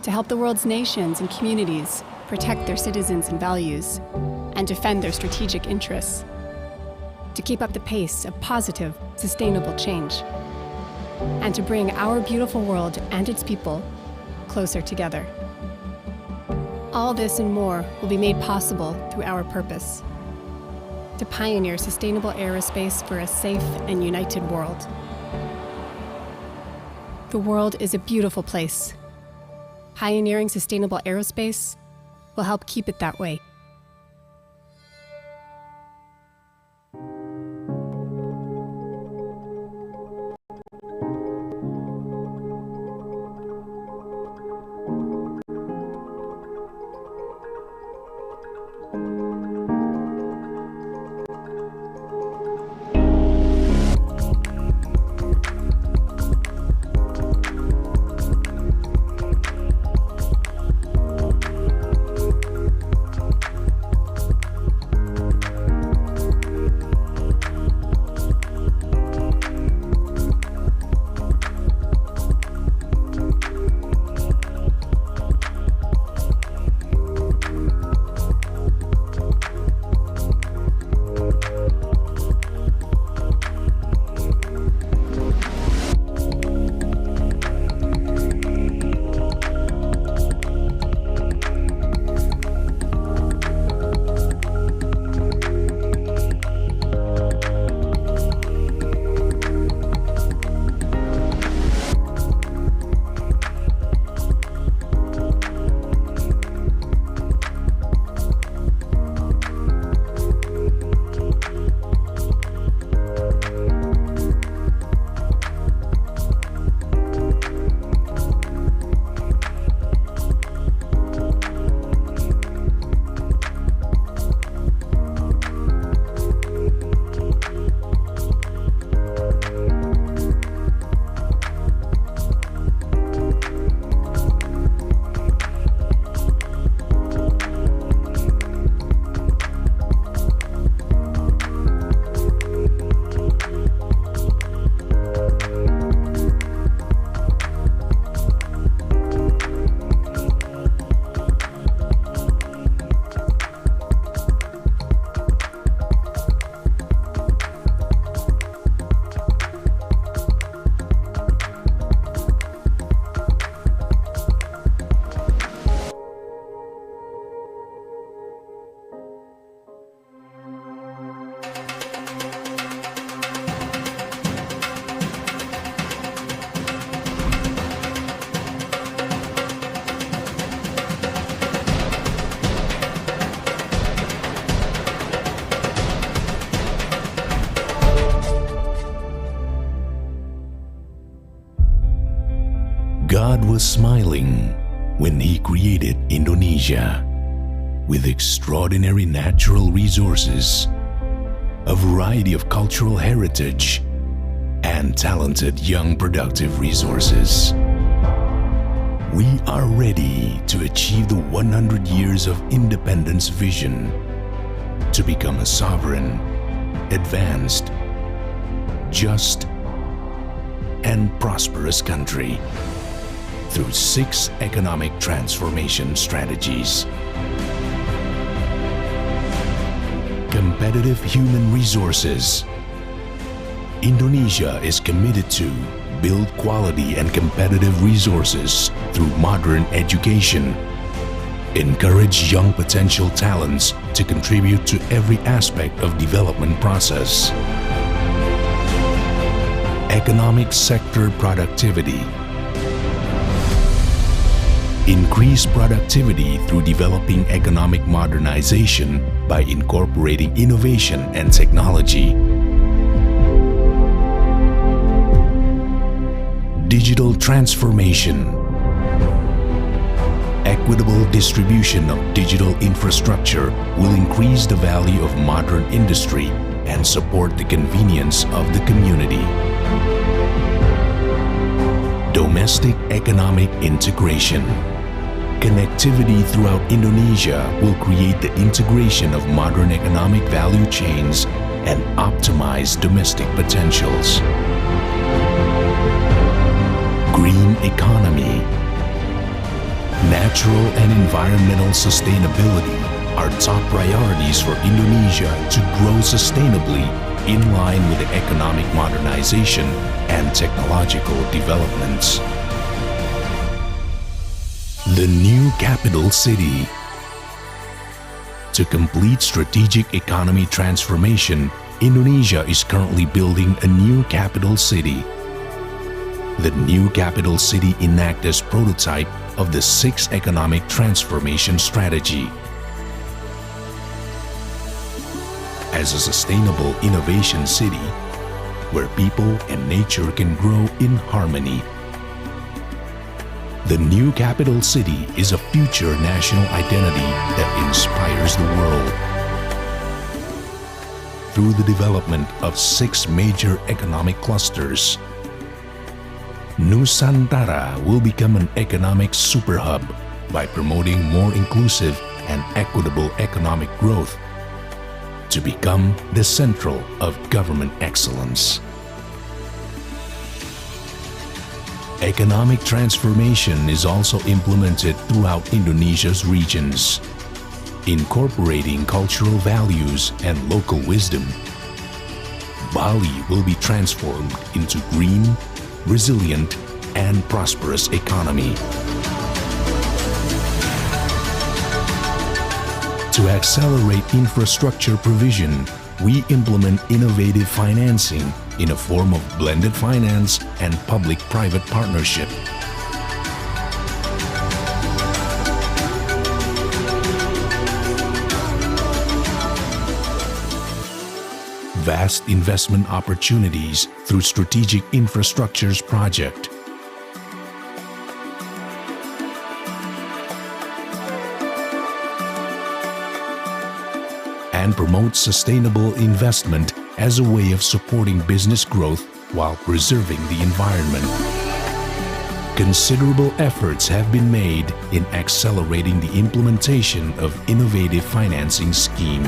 to help the world's nations and communities protect their citizens and values, and defend their strategic interests, to keep up the pace of positive, sustainable change, and to bring our beautiful world and its people closer together. All this and more will be made possible through our purpose: to pioneer sustainable aerospace for a safe and united world. The world is a beautiful place. Pioneering sustainable aerospace will help keep it that way. God was smiling when He created Indonesia with extraordinary natural resources, a variety of cultural heritage, and talented young productive resources. We are ready to achieve the 100 years of independence vision to become a sovereign, advanced, just, and prosperous country through 6 economic transformation strategies. Competitive human resources. Indonesia is committed to build quality and competitive resources through modern education, encourage young potential talents to contribute to every aspect of development process. Economic sector productivity. Increase productivity through developing economic modernization by incorporating innovation and technology. Digital transformation. Equitable distribution of digital infrastructure will increase the value of modern industry and support the convenience of the community. Domestic economic integration. Connectivity throughout Indonesia will create the integration of modern economic value chains and optimize domestic potentials. Green economy. Natural and environmental sustainability are top priorities for Indonesia to grow sustainably in line with the economic modernization and technological developments. The new capital city. To complete strategic economy transformation, Indonesia is currently building a new capital city. The new capital city enacts as prototype of the 6th Economic Transformation Strategy. As a sustainable innovation city, where people and nature can grow in harmony. The new capital city is a future national identity that inspires the world. Through the development of 6 major economic clusters, Nusantara will become an economic superhub by promoting more inclusive and equitable economic growth to become the central of government excellence. Economic transformation is also implemented throughout Indonesia's regions, incorporating cultural values and local wisdom. Bali will be transformed into green, resilient, and prosperous economy. To accelerate infrastructure provision, we implement innovative financing in a form of blended finance and public-private partnership. Vast investment opportunities through strategic infrastructures project. And promote sustainable investment as a way of supporting business growth while preserving the environment. Considerable efforts have been made in accelerating the implementation of innovative financing scheme.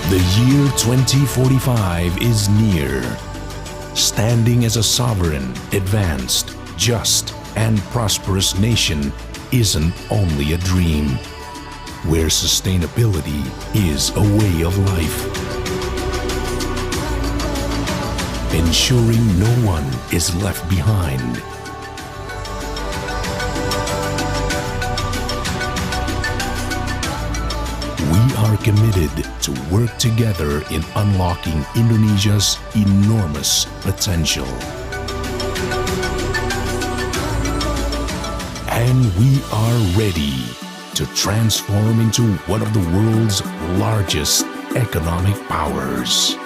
The year 2045 is near. Standing as a sovereign, advanced, just, and prosperous nation isn't only a dream, where sustainability is a way of life. Ensuring no one is left behind. We are committed to work together in unlocking Indonesia's enormous potential. And we are ready to transform into one of the world's largest economic powers.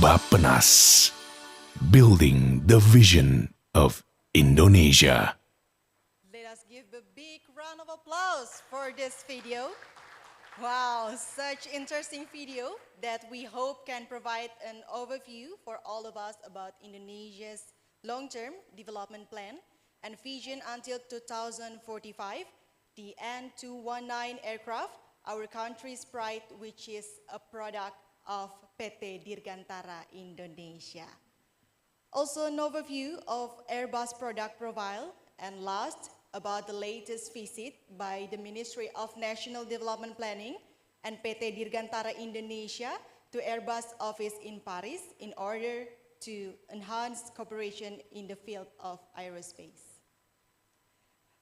Bappenas, building the vision of Indonesia. Let us give a big round of applause for this video. Wow, such interesting video that we hope can provide an overview for all of us about Indonesia's long-term development plan and vision until 2045, the N219 aircraft, our country's pride, which is a product of PT Dirgantara Indonesia. Also an overview of Airbus product profile, and last, about the latest visit by the Ministry of National Development Planning and PT Dirgantara Indonesia to Airbus office in Paris in order to enhance cooperation in the field of aerospace.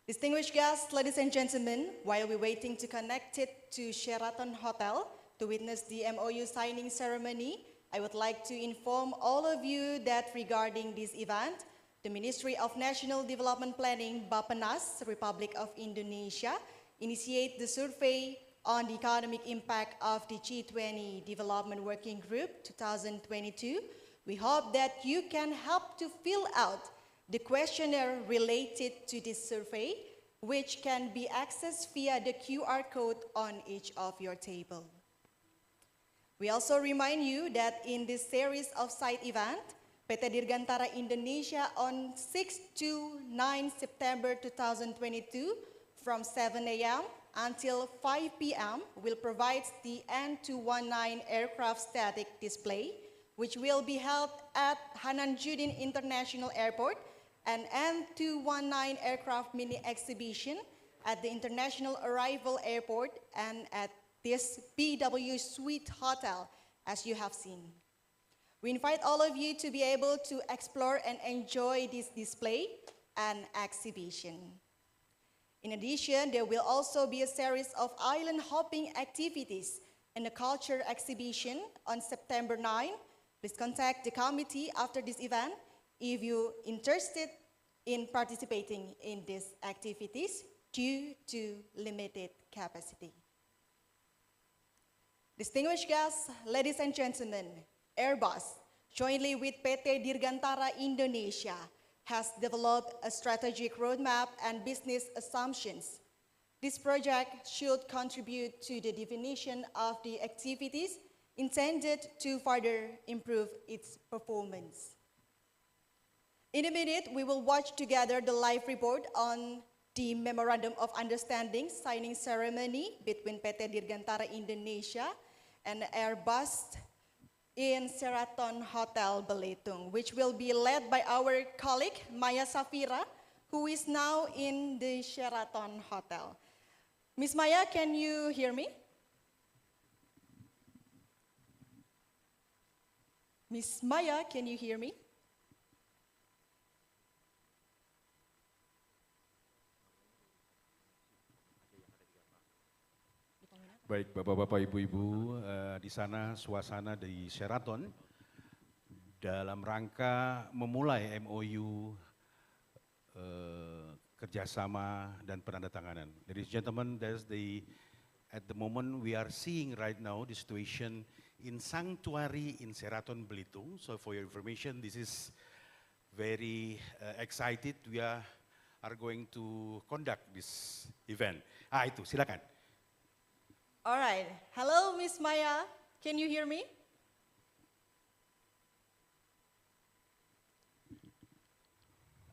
Distinguished guests, ladies and gentlemen, while we're waiting to connect it to Sheraton Hotel to witness the MOU signing ceremony, I would like to inform all of you that regarding this event, the Ministry of National Development Planning, Bappenas, Republic of Indonesia, initiate the survey on the economic impact of the G20 Development Working Group 2022. We hope that you can help to fill out the questionnaire related to this survey, which can be accessed via the QR code on each of your table. We also remind you that in this series of side event, PT Dirgantara Indonesia on 6 to 9 September 2022 from 7 a.m. until 5 p.m. will provide the N219 aircraft static display, which will be held at Hanan Judin International Airport, and N219 aircraft mini exhibition at the International Arrival Airport and at this BW Suite Hotel, as you have seen. We invite all of you to be able to explore and enjoy this display and exhibition. In addition, there will also be a series of island hopping activities and a culture exhibition on September 9. Please contact the committee after this event if you're interested in participating in these activities due to limited capacity. Distinguished guests, ladies and gentlemen, Airbus, jointly with PT Dirgantara Indonesia, has developed a strategic roadmap and business assumptions. This project should contribute to the definition of the activities intended to further improve its performance. In a minute, we will watch together the live report on the Memorandum of Understanding signing ceremony between PT Dirgantara Indonesia and Airbus in Sheraton Hotel Belitung, which will be led by our colleague Maya Safira, who is now in the Sheraton Hotel. Miss Maya, can you hear me? Miss Maya, can you hear me? Baik, Bapak-Bapak, Ibu-Ibu, di sana suasana di Sheraton dalam rangka memulai MOU kerjasama dan penandatanganan. Ladies and gentlemen, at the moment we are seeing right now the situation in Sanctuary in Sheraton Belitung. So for your information, this is very excited. We are going to conduct this event. Itu, silakan. All right. Hello, Miss Maya. Can you hear me?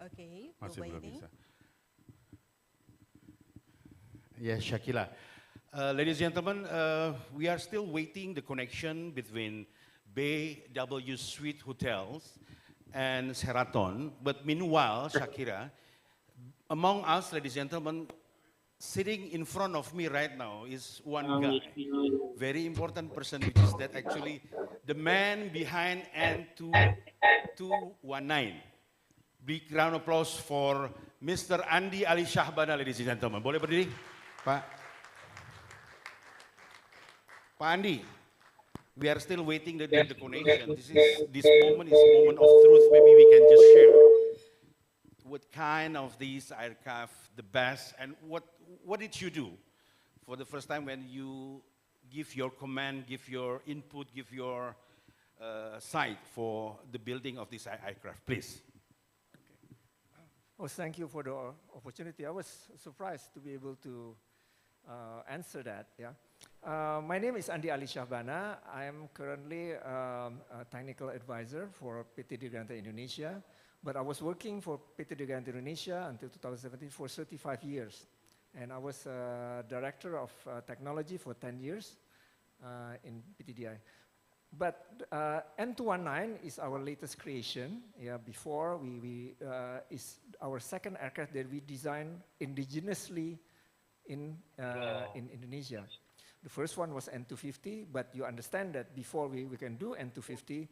Okay, Masih we're belum waiting. bisa. Yes, Shakila. Ladies and gentlemen, we are still waiting the connection between BW Suite Hotels and Sheraton. But meanwhile, Shakira, among us, ladies and gentlemen, sitting in front of me right now is one guy, very important person, which is that actually the man behind N219. Big round of applause for Mr. Andi Ali Shahbana, ladies and gentlemen. Boleh berdiri, Pak? Pak Andi, we are still waiting the connection. This moment is a moment of truth. Maybe we can just share what kind of these aircraft the best, and what did you do for the first time when you give your command, give your input, give your site for the building of this aircraft, please. Oh, thank you for the opportunity. I was surprised to be able to answer that. Yeah, my name is Andi Ali Shahbana. I am currently a technical advisor for PT Dirgantara Indonesia, but I was working for PT Dirgantara Indonesia until 2017 for 35 years, and I was director of technology for 10 years in PTDI. But N219 is our latest creation. Yeah, before is our second aircraft that we designed indigenously in Indonesia. The first one was N250, but you understand that before we can do N250,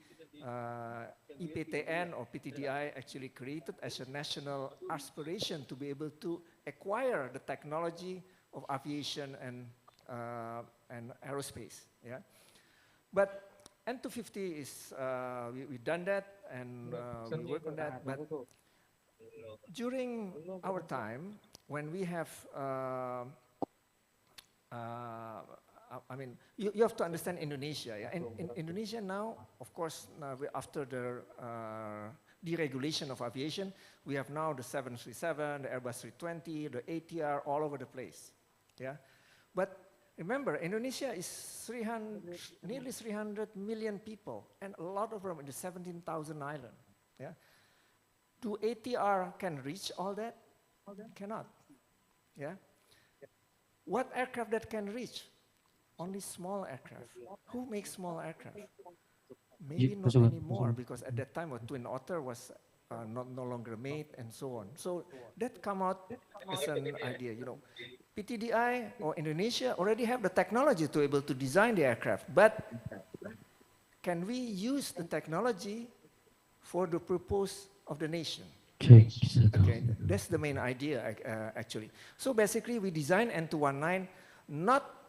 IPTN or PTDI actually created as a national aspiration to be able to acquire the technology of aviation and aerospace. Yeah, but N250 is we've done that and we work on that. But during our time, when we have I mean, you have to understand Indonesia. Yeah? In Indonesia now, of course, after the deregulation of aviation, we have now the 737, the Airbus 320, the ATR all over the place. Yeah, but remember, Indonesia is nearly 300 million people, and a lot of them in the 17,000 island. Yeah, do ATR can reach all that? Cannot. Yeah, what aircraft that can reach? Only small aircraft. Who makes small aircraft? Maybe not anymore, because at that time Twin Otter was no longer made and so on. So that come out as an idea, you know. PTDI or Indonesia already have the technology to able to design the aircraft, but can we use the technology for the purpose of the nation? Okay, that's the main idea actually. So basically we design N219 not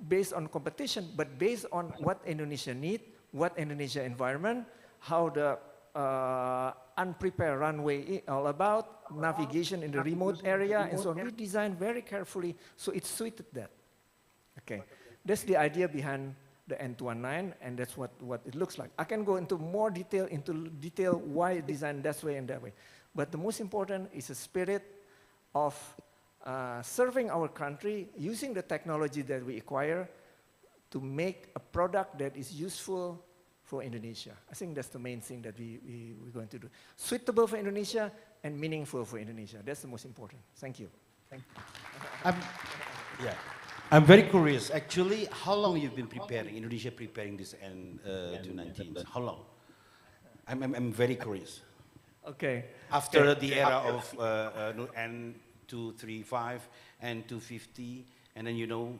based on competition, but based on what Indonesia need, what Indonesia environment, how the unprepared runway is all about, navigation in the remote area, and so on. We design very carefully, so it suited that. Okay, that's the idea behind the N219, and that's what it looks like. I can go into more detail, why it's designed that way and that way. But the most important is the spirit of serving our country, using the technology that we acquire to make a product that is useful for Indonesia. I think that's the main thing that we're going to do. Suitable for Indonesia and meaningful for Indonesia. That's the most important. Thank you. Thank you. I'm very curious. Actually, how long you've been preparing, Indonesia preparing this N219? How long? I'm very curious. Okay. After the era of N235 and 250, and then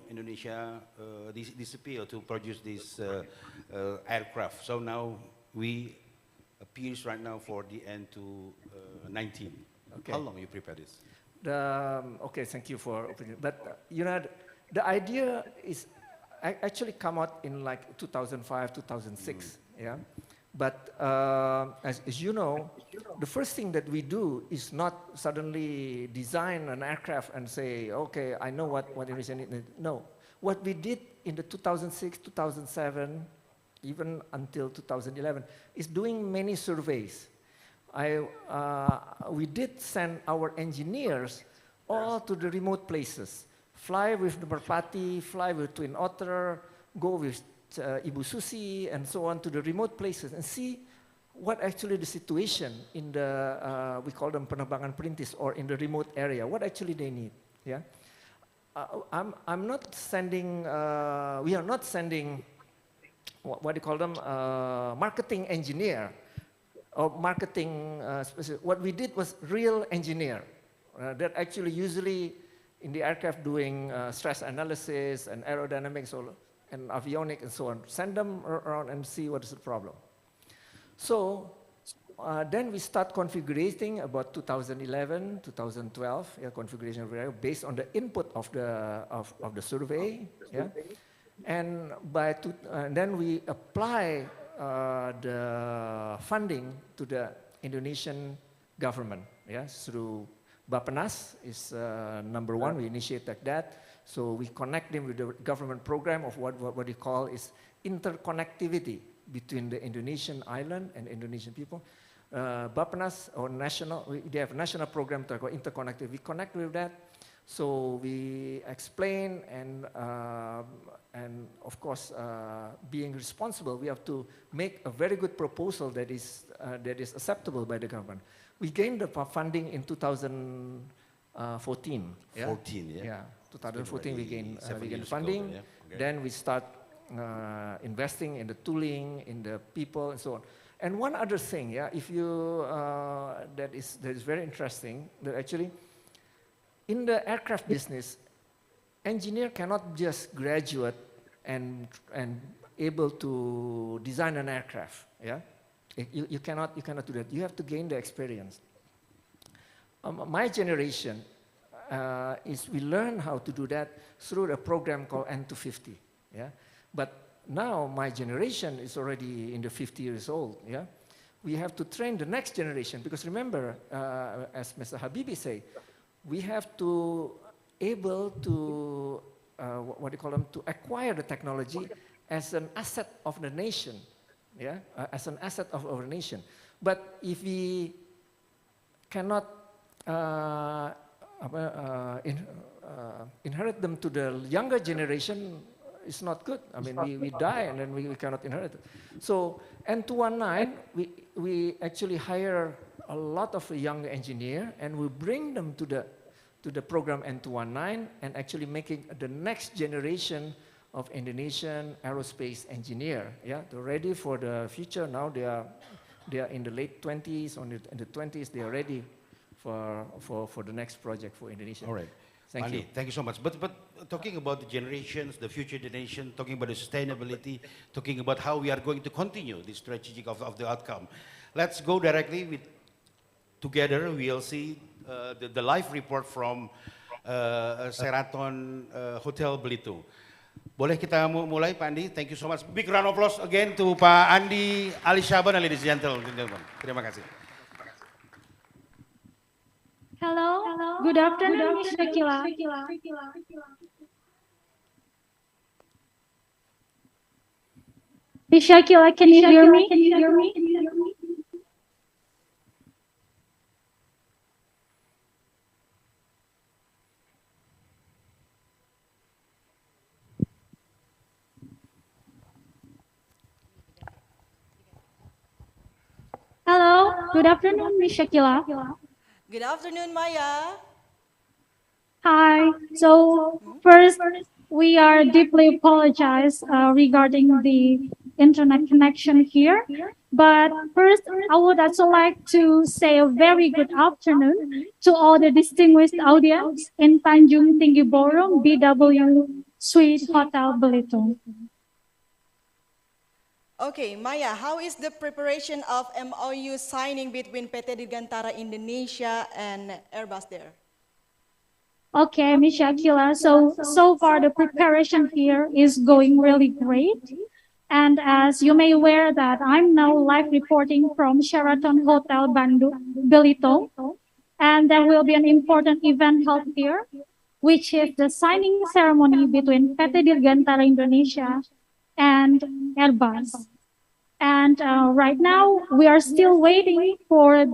Indonesia disappeared to produce this aircraft. So now we appears right now for the N219. Okay. How long you prepare this? Okay, thank you for opinion. But the idea is actually come out in like 2005, 2006. Yeah. But as you know, the first thing that we do is not suddenly design an aircraft and say, okay, I know what Indonesia needs. No. What we did in the 2006, 2007, even until 2011, is doing many surveys. We did send our engineers all to the remote places. Fly with the Merpati, fly with Twin Otter, go with Ibu Susi, and so on to the remote places and see what actually the situation in the, we call them penerbangan perintis, or in the remote area, what actually they need. Yeah, I'm not sending, we are not sending, what do you call them, marketing engineer or marketing specific. What we did was real engineer that actually usually in the aircraft doing stress analysis and aerodynamics and avionics and so on. Send them around and see what is the problem. So then we start configuring about 2011, 2012, configuration based on the input of the survey. Yeah, and then we apply the funding to the Indonesian government. Yeah, through Bappenas is number one. We initiated that. So we connect them with the government program of what we call is interconnectivity between the Indonesian island and Indonesian people. Bappenas or they have a national program to call interconnectivity. We connect with that. So we explain and of course being responsible, we have to make a very good proposal that is acceptable by the government. We gained the funding in 2014. Yeah? 14, yeah. Yeah, 2014 we gained funding. Yeah. Okay. Then we start investing in the tooling, in the people, and so on. And one other thing, yeah, if you that is very interesting. That actually, in the aircraft business, engineer cannot just graduate and able to design an aircraft. Yeah. You cannot do that. You have to gain the experience. my generation is we learn how to do that through a program called N250. Yeah, but now my generation is already in the 50 years old. Yeah, we have to train the next generation because remember, as Mr. Habibi say, we have to able to what do you call them, to acquire the technology as an asset of the nation. Yeah, as an asset of our nation. But if we cannot inherit them to the younger generation, it's not good. I mean, we die and then we cannot inherit it. So N219, we actually hire a lot of young engineer and we bring them to the program N219 and actually making the next generation of Indonesian aerospace engineer. Yeah, they're ready for the future. Now they are in the late 20s, in the 20s, they are ready for the next project for Indonesia. All right. Thank you. Thank you so much. But talking about the generations, the future generation, talking about the sustainability, talking about how we are going to continue the strategic of the outcome. Let's go directly with, together we'll see the live report from Sheraton Hotel Belitung. Boleh kita mulai, Pak Andi? Thank you so much. Big round of applause again to Pak Andi Ali Syahban, ladies and gentlemen. Terima kasih. Hello. Good afternoon, Ms. Shakila. Ms. Shakila, can you hear me? Hello. Good afternoon, Ms. Shakila. Good afternoon, Maya. Hi. So first, we are deeply apologize regarding the internet connection here. But first, I would also like to say a very good afternoon to all the distinguished audience in Tanjung Tinggi Borong BW Suite Hotel Belitung. Okay, Maya, how is the preparation of MOU signing between PT Dirgantara Indonesia and Airbus there? Okay, Ms. Shakila, so far the preparation here is going really great. And as you may aware that I'm now live reporting from Sheraton Hotel Belitung, and there will be an important event held here, which is the signing ceremony between PT Dirgantara Indonesia and Airbus. And right now, we are still waiting for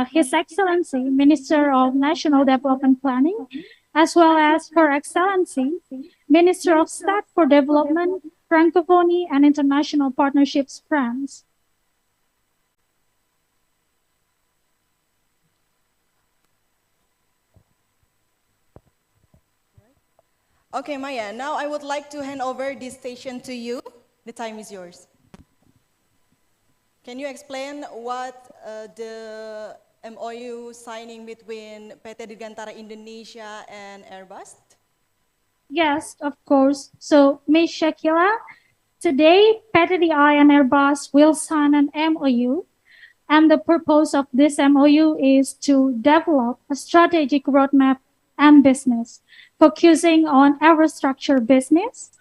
His Excellency, Minister of National Development Planning, as well as Her Excellency, Minister of State for Development, Francophonie, and International Partnerships, France. Okay, Maya, now I would like to hand over this station to you. The time is yours. Can you explain what the MOU signing between PT Dirgantara Indonesia and Airbus? Yes, of course. So, Ms. Shakila, today PTDI and Airbus will sign an MOU, and the purpose of this MOU is to develop a strategic roadmap and business, focusing on infrastructure business.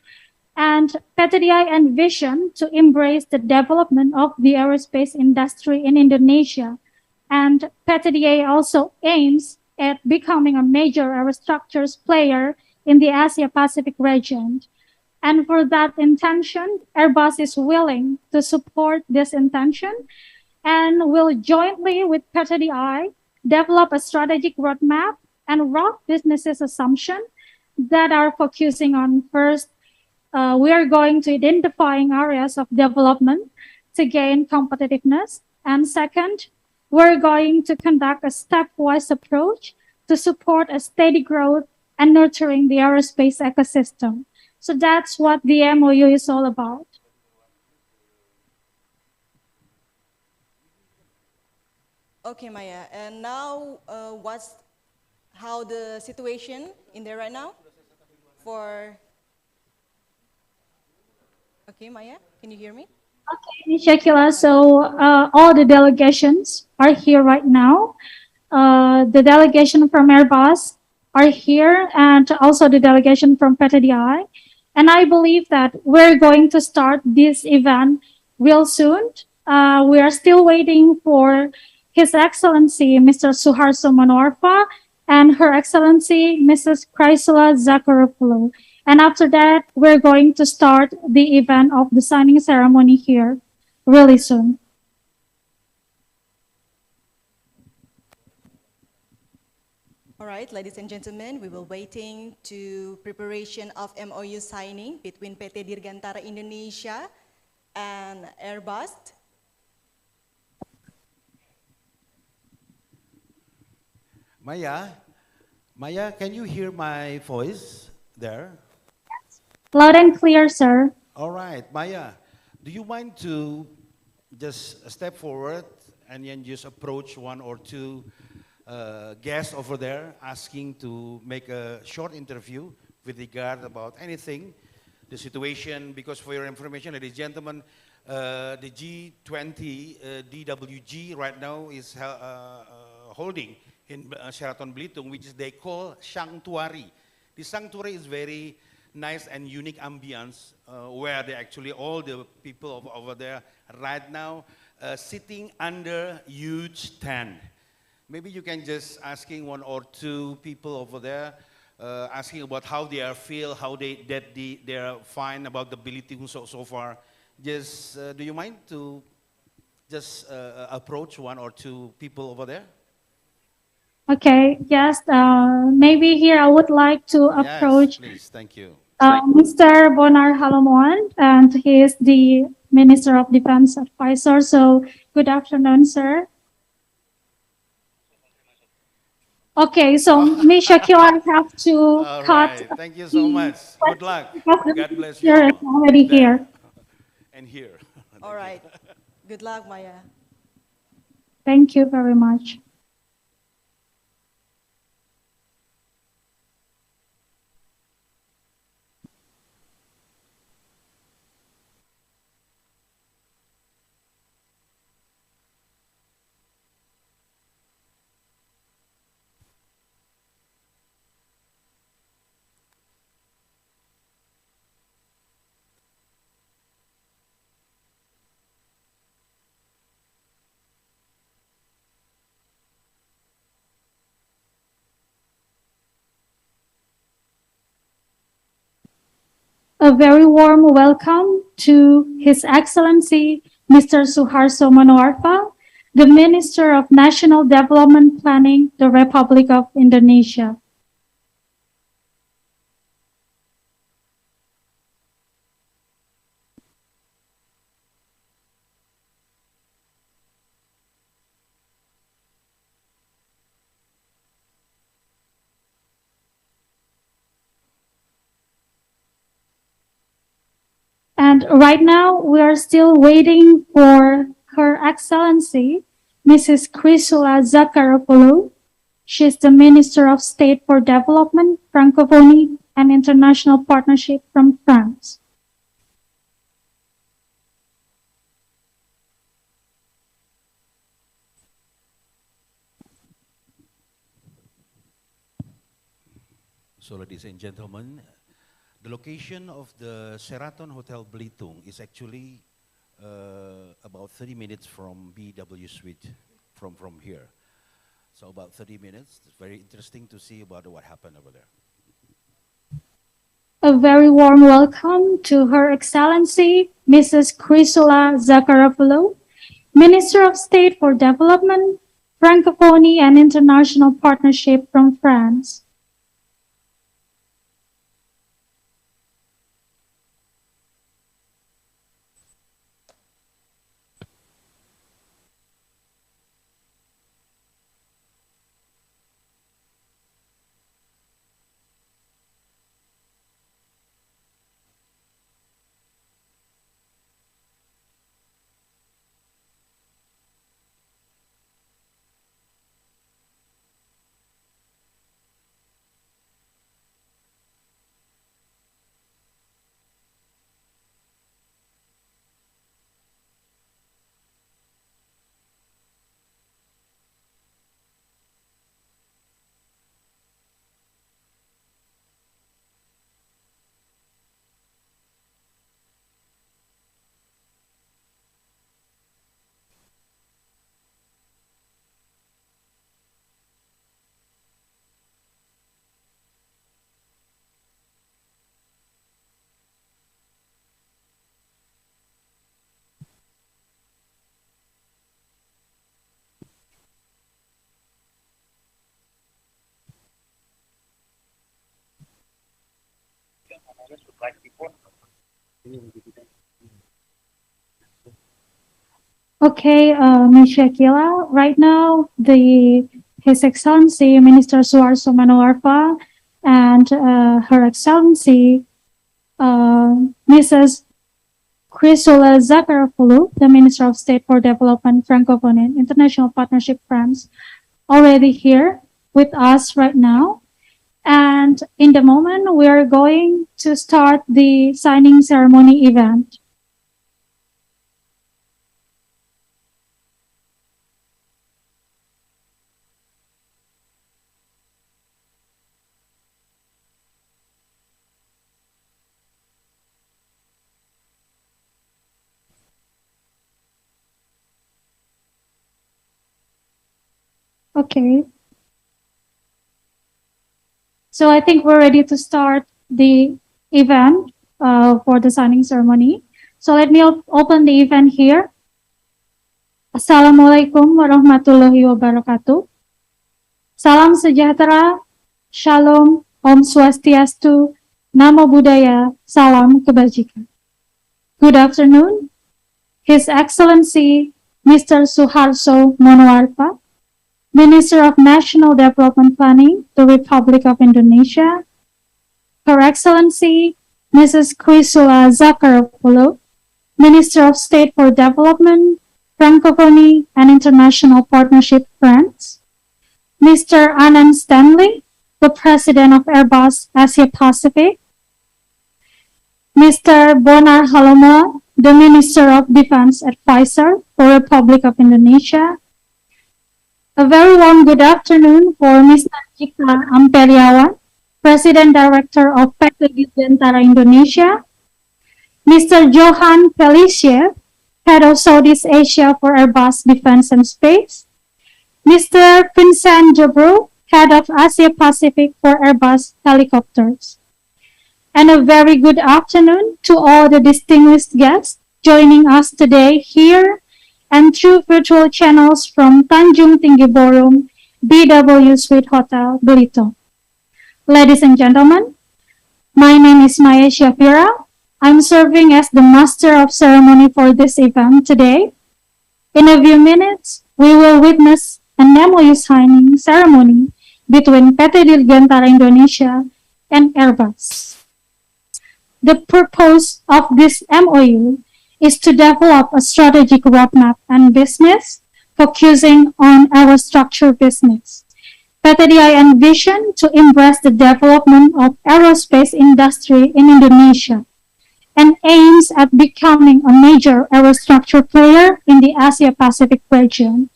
And PTDI envision to embrace the development of the aerospace industry in Indonesia. And PTDI also aims at becoming a major aerostructures player in the Asia-Pacific region. And for that intention, Airbus is willing to support this intention and will jointly with PTDI develop a strategic roadmap and rough businesses assumption that are focusing on first, we are going to identifying areas of development to gain competitiveness. And second, we're going to conduct a stepwise approach to support a steady growth and nurturing the aerospace ecosystem. So that's what the MOU is all about. Okay, Maya, and now how the situation in there right now Okay, Maya, can you hear me? Okay, Shakila, so all the delegations are here right now. the delegation from Airbus are here and also the delegation from PTDI. And I believe that we're going to start this event real soon. We are still waiting for His Excellency Mr. Suharto Monoarfa and Her Excellency Mrs. Chrysula Zakharopoulou. And after that, we're going to start the event of the signing ceremony here really soon. All right, ladies and gentlemen, we will waiting to preparation of MOU signing between PT Dirgantara Indonesia and Airbus. Maya, Maya, can you hear my voice there? Loud and clear, sir. All right, Maya, do you mind to just step forward and then just approach one or two guests over there asking to make a short interview with regard about anything, the situation, because for your information, ladies and gentlemen, the G20 DWG right now is holding in Sheraton Belitung, which is they call sanctuary. The sanctuary is very nice and unique ambience where they actually all the people over there right now sitting under huge tent. Maybe you can just asking one or two people over there asking about how they are feel, how they are fine about the Belitung so far. Just do you mind to just approach one or two people over there? Okay, yes, maybe here I would like to Yes, approach please. Thank you. Mr. Bonar Halamuan, and he is the Minister of Defense Advisor. So, good afternoon, sir. Okay, so Ms. Shakila, I have to All cut. right. Thank you so much. Good luck. Because the God bless you minister is all. already There here. and here. All right, good luck, Maya. Thank you very much. A very warm welcome to His Excellency Mr. Suharto Monoarfa, the Minister of National Development Planning, the Republic of Indonesia. And right now, we are still waiting for Her Excellency, Mrs. Chrysula Zakharopoulou. She's the Minister of State for Development, Francophonie, and International Partnership from France. So, ladies and gentlemen, the location of the Sheraton Hotel Belitung is actually about 30 minutes from BW Suite from here. So about 30 minutes. It's very interesting to see about what happened over there. A very warm welcome to Her Excellency Mrs. Chrysula Zakharopoulou, Minister of State for Development, Francophonie, and International Partnership from France. Okay, Ms. Shakila, right now, His Excellency Minister Suharto Manoarfa and Her Excellency Mrs. Chrysola Zakharopoulou, the Minister of State for Development, Francophone and International Partnership France, already here with us right now. And in the moment, we are going to start the signing ceremony event. Okay. So I think we're ready to start the event for the signing ceremony. So let me open the event here. Assalamualaikum warahmatullahi wabarakatuh. Salam sejahtera, shalom, om swastiastu, namo buddhaya, salam kebajikan. Good afternoon, His Excellency Mr. Suharto Manoarfa, Minister of National Development Planning, the Republic of Indonesia, Her Excellency Mrs. Chrysola Zakharopoulou, Minister of State for Development, Francophone and International Partnership France, Mr. Anand Stanley, the President of Airbus Asia Pacific, Mr. Bonar Halomo, the Minister of Defense at Pfizer for Republic of Indonesia. A very warm good afternoon for Mr. Jika Amperiawan, President Director of PT Dirgantara Indonesia, Mr. Johan Felicia, Head of Southeast Asia for Airbus Defense and Space, Mr. Vincent Jobro, Head of Asia Pacific for Airbus Helicopters. And a very good afternoon to all the distinguished guests joining us today here and through virtual channels from Tanjung Tinggi Ballroom, BW Suite Hotel, Belitung. Ladies and gentlemen, my name is Maya Shafira. I'm serving as the Master of Ceremony for this event today. In a few minutes, we will witness an MOU signing ceremony between PT Dirgantara Indonesia and Airbus. The purpose of this MOU is to develop a strategic roadmap and business focusing on aerostructure business. PTDI envision to embrace the development of aerospace industry in Indonesia and aims at becoming a major aerostructure player in the Asia Pacific region.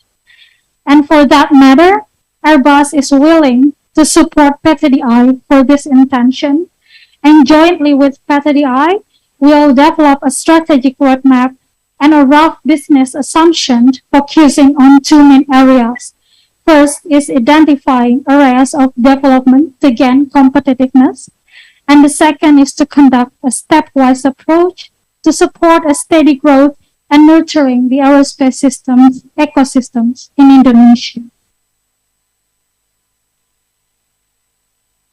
And for that matter, Airbus is willing to support PTDI for this intention, and jointly with PTDI, will develop a strategic roadmap and a rough business assumption focusing on two main areas. First is identifying areas of development to gain competitiveness, and the second is to conduct a stepwise approach to support a steady growth and nurturing the aerospace ecosystems in Indonesia.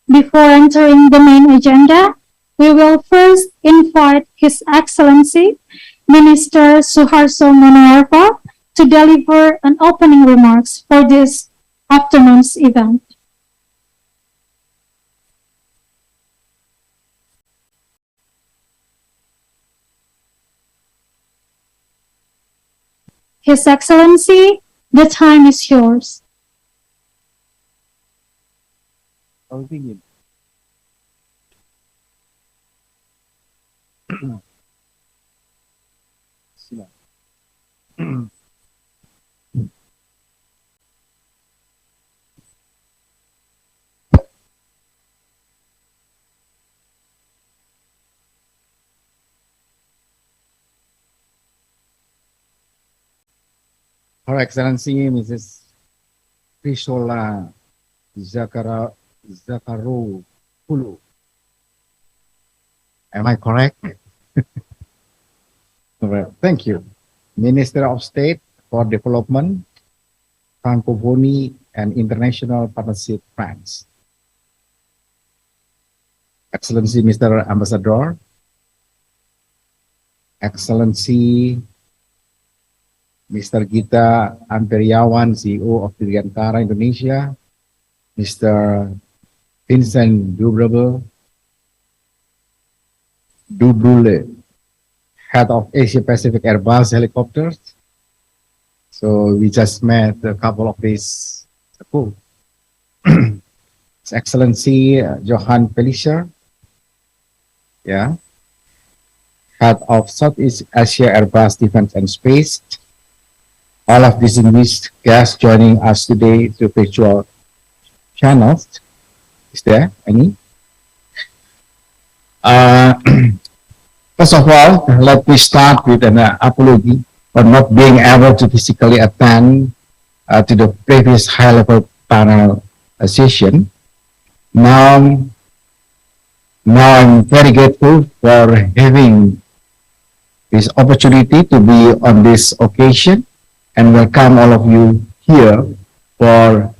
Before entering the main agenda, we will first invite His Excellency Minister Suharto Manoarfa to deliver an opening remarks for this afternoon's event. His Excellency, the time is yours. Her Excellency Mrs. Chrysola Zakharopoulou. Am I correct? Well, thank you. Minister of State for Development, Francophone and International Partnership France. Excellency Mr. Ambassador, Excellency Mr. Gita Amperiawan, CEO of Dirgantara Indonesia, Mr. Vincent Dubrule, Head of Asia Pacific Airbus Helicopters. So we just met a couple of days ago. His Excellency Johan Felicia, Head of Southeast Asia Airbus Defense and Space. All of distinguished guests joining us today through virtual channels. Is there any? First of all, let me start with an apology for not being able to physically attend to the previous high-level panel session. Now I'm very grateful for having this opportunity to be on this occasion and welcome all of you here for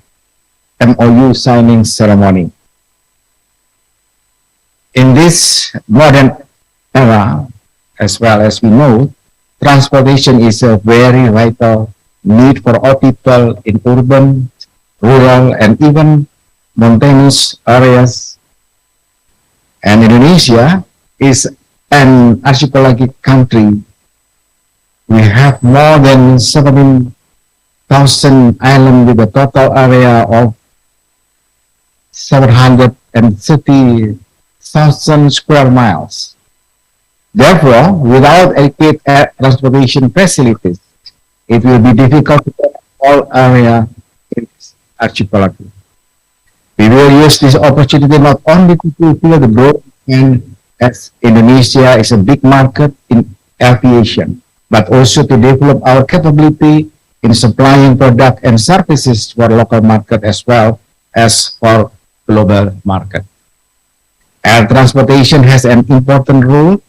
MOU signing ceremony. In this modern era, as well as we know, transportation is a very vital need for all people in urban, rural, and even mountainous areas. And Indonesia is an archipelagic country. We have more than 17,000 islands with a total area of 730,000 square miles. Therefore, without adequate air transportation facilities, it will be difficult to cover all area in this archipelago. We will use this opportunity not only to fulfill the growth and as Indonesia is a big market in aviation, but also to develop our capability in supplying products and services for local market as well as for global market. Air transportation has an important role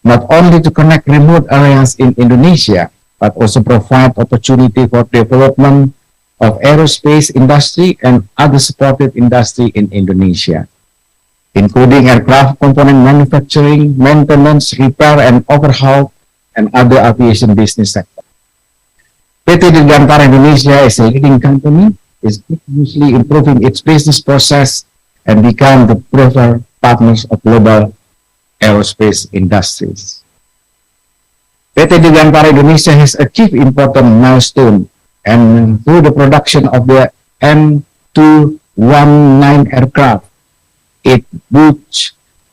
not only to connect remote areas in Indonesia, but also provide opportunity for development of aerospace industry and other supported industry in Indonesia, including aircraft component manufacturing, maintenance, repair, and overhaul, and other aviation business sector. PT Dirgantara Indonesia is a leading company, is continuously improving its business process and become the preferred partners of global aerospace industries. PT Dirgantara Indonesia has achieved important milestone, and through the production of the M219 aircraft, it boosts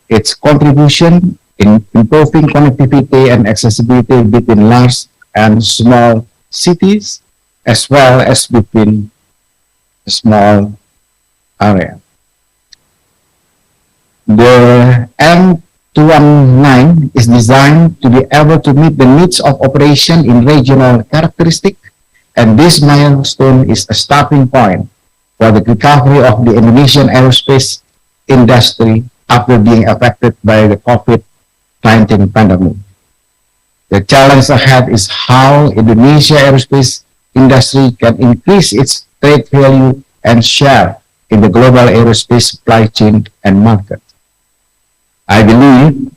its contribution in improving connectivity and accessibility between large and small cities, as well as between small area. The M219 is designed to be able to meet the needs of operation in regional characteristics, and this milestone is a starting point for the recovery of the Indonesian aerospace industry after being affected by the COVID-19 pandemic. The challenge ahead is how Indonesia aerospace industry can increase its trade value and share in the global aerospace supply chain and market. I believe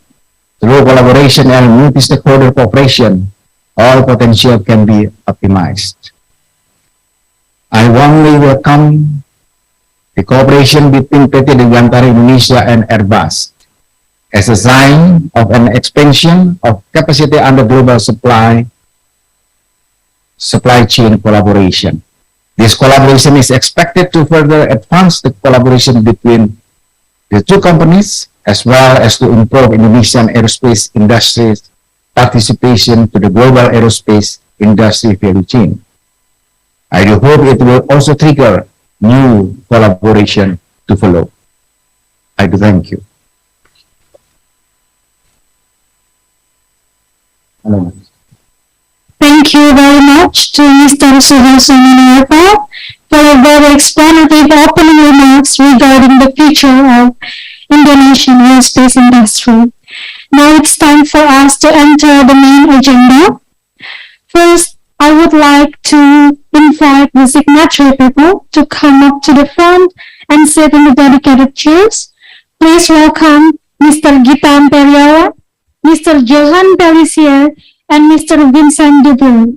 through collaboration and multi-stakeholder cooperation, all potential can be optimized. I warmly welcome the cooperation between PT Dirgantara Indonesia and Airbus as a sign of an expansion of capacity under global supply chain collaboration. This collaboration is expected to further advance the collaboration between the two companies, as well as to improve Indonesian aerospace industry's participation to the global aerospace industry value chain. I do hope it will also trigger new collaboration to follow. I do thank you. Thank you very much to Mr. Suharso Monoarfa for a very explanative opening remarks regarding the future of Indonesian aerospace industry. Now it's time for us to enter the main agenda. First, I would like to invite the signatory people to come up to the front and sit in the dedicated chairs Please welcome Mr. Gita Imperiala, Mr. Johan Pellissier, and Mr. Vincent Dubois.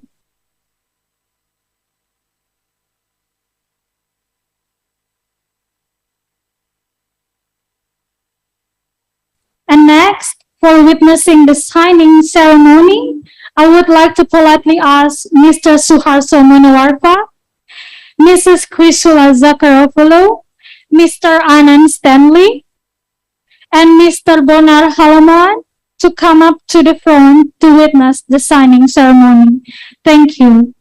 And next, for witnessing the signing ceremony, I would like to politely ask Mr. Suharso Monowarfa, Mrs. Chrysoula Zakharopoulou, Mr. Anand Stanley, and Mr. Bonar Halaman to come up to the front to witness the signing ceremony. Thank you.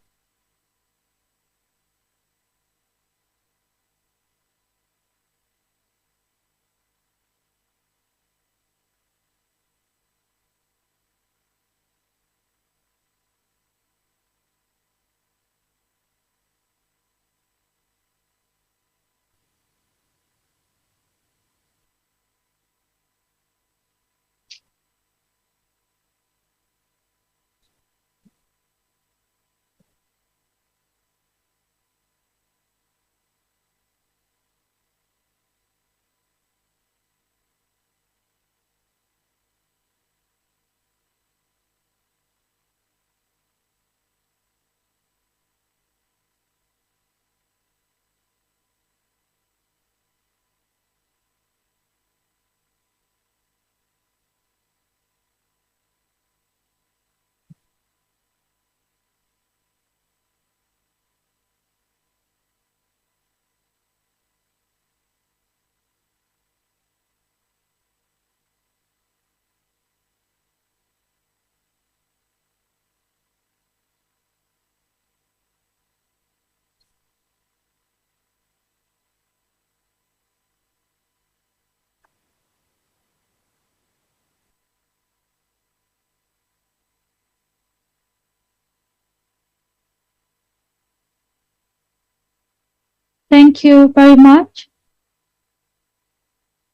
Thank you very much.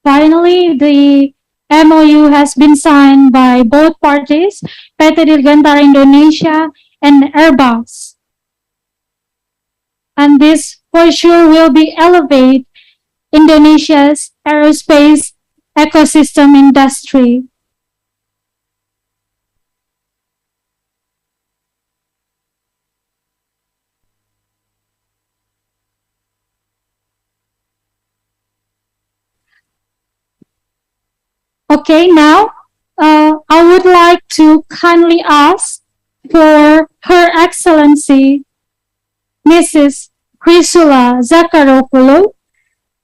Finally, the MOU has been signed by both parties, PT Dirgantara Indonesia and Airbus. And this for sure will be elevate Indonesia's aerospace ecosystem industry. Okay, now I would like to kindly ask for Her Excellency Mrs. Chrysoula Zakharopoulou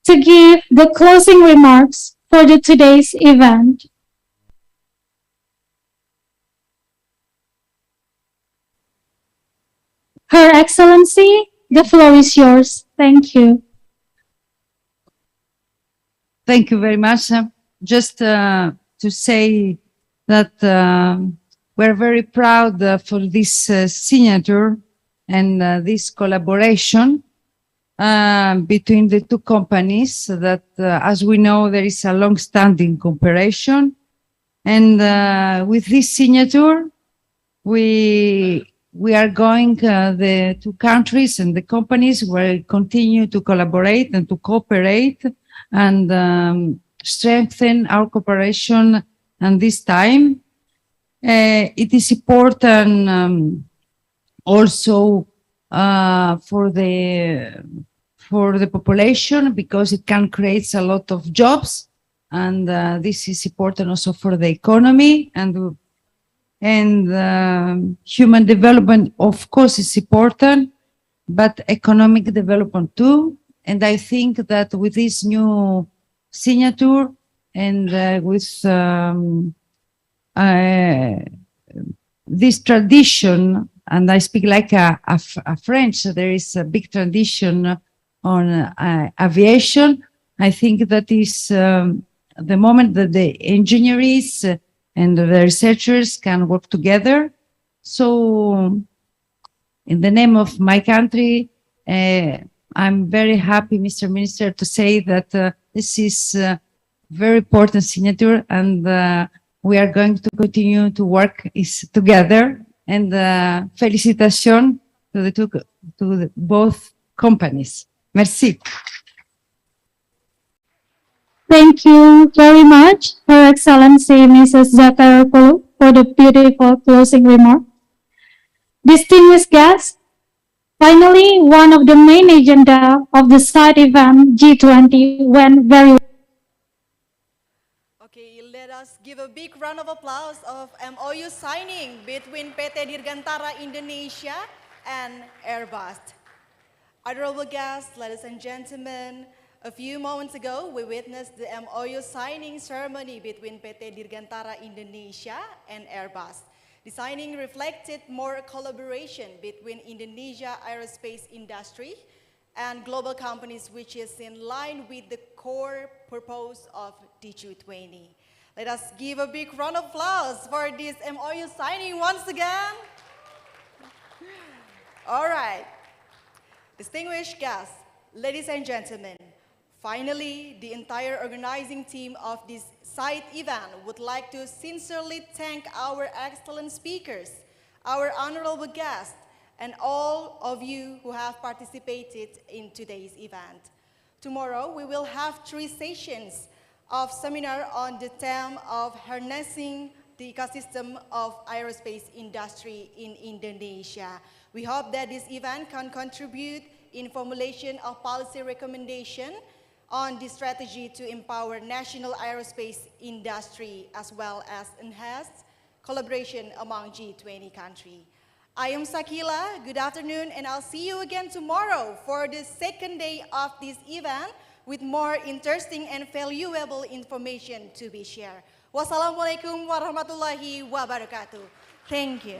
to give the closing remarks for today's event. Her Excellency, the floor is yours. Thank you. Thank you very much. Just to say that we're very proud for this signature and this collaboration between the two companies that, as we know, there is a long-standing cooperation. And with this signature, we are going, the two countries and the companies will continue to collaborate and to cooperate and strengthen our cooperation. And this time, it is important also for the population, because it can create a lot of jobs, and this is important also for the economy, and human development, of course, is important, but economic development too. And I think that with this new signature and with this tradition, and I speak like a French, there is a big tradition on aviation. I think that is the moment that the engineers and the researchers can work together. So in the name of my country, I'm very happy, Mr. Minister, to say that this is a very important signature, and we are going to continue to work together. And félicitations to both companies. Merci. Thank you very much, Her Excellency Mrs. Zakaropoulos, for the beautiful closing remark. Distinguished guests, finally, one of the main agenda of the side event G20 went very well. Okay, let us give a big round of applause of MOU signing between PT Dirgantara Indonesia and Airbus. Honorable guests, ladies and gentlemen, a few moments ago, we witnessed the MOU signing ceremony between PT Dirgantara Indonesia and Airbus. The signing reflected more collaboration between Indonesia aerospace industry and global companies, which is in line with the core purpose of DG20. Let us give a big round of applause for this MOU signing once again. All right. Distinguished guests, ladies and gentlemen, finally, the entire organizing team of this side event would like to sincerely thank our excellent speakers, our honorable guests, and all of you who have participated in today's event. Tomorrow, we will have 3 sessions of seminar on the theme of harnessing the ecosystem of aerospace industry in Indonesia. We hope that this event can contribute in formulation of policy recommendation on the strategy to empower national aerospace industry as well as enhance collaboration among G20 countries. I am Sakila, good afternoon, and I'll see you again tomorrow for the second day of this event with more interesting and valuable information to be shared. Wassalamualaikum warahmatullahi wabarakatuh. Thank you.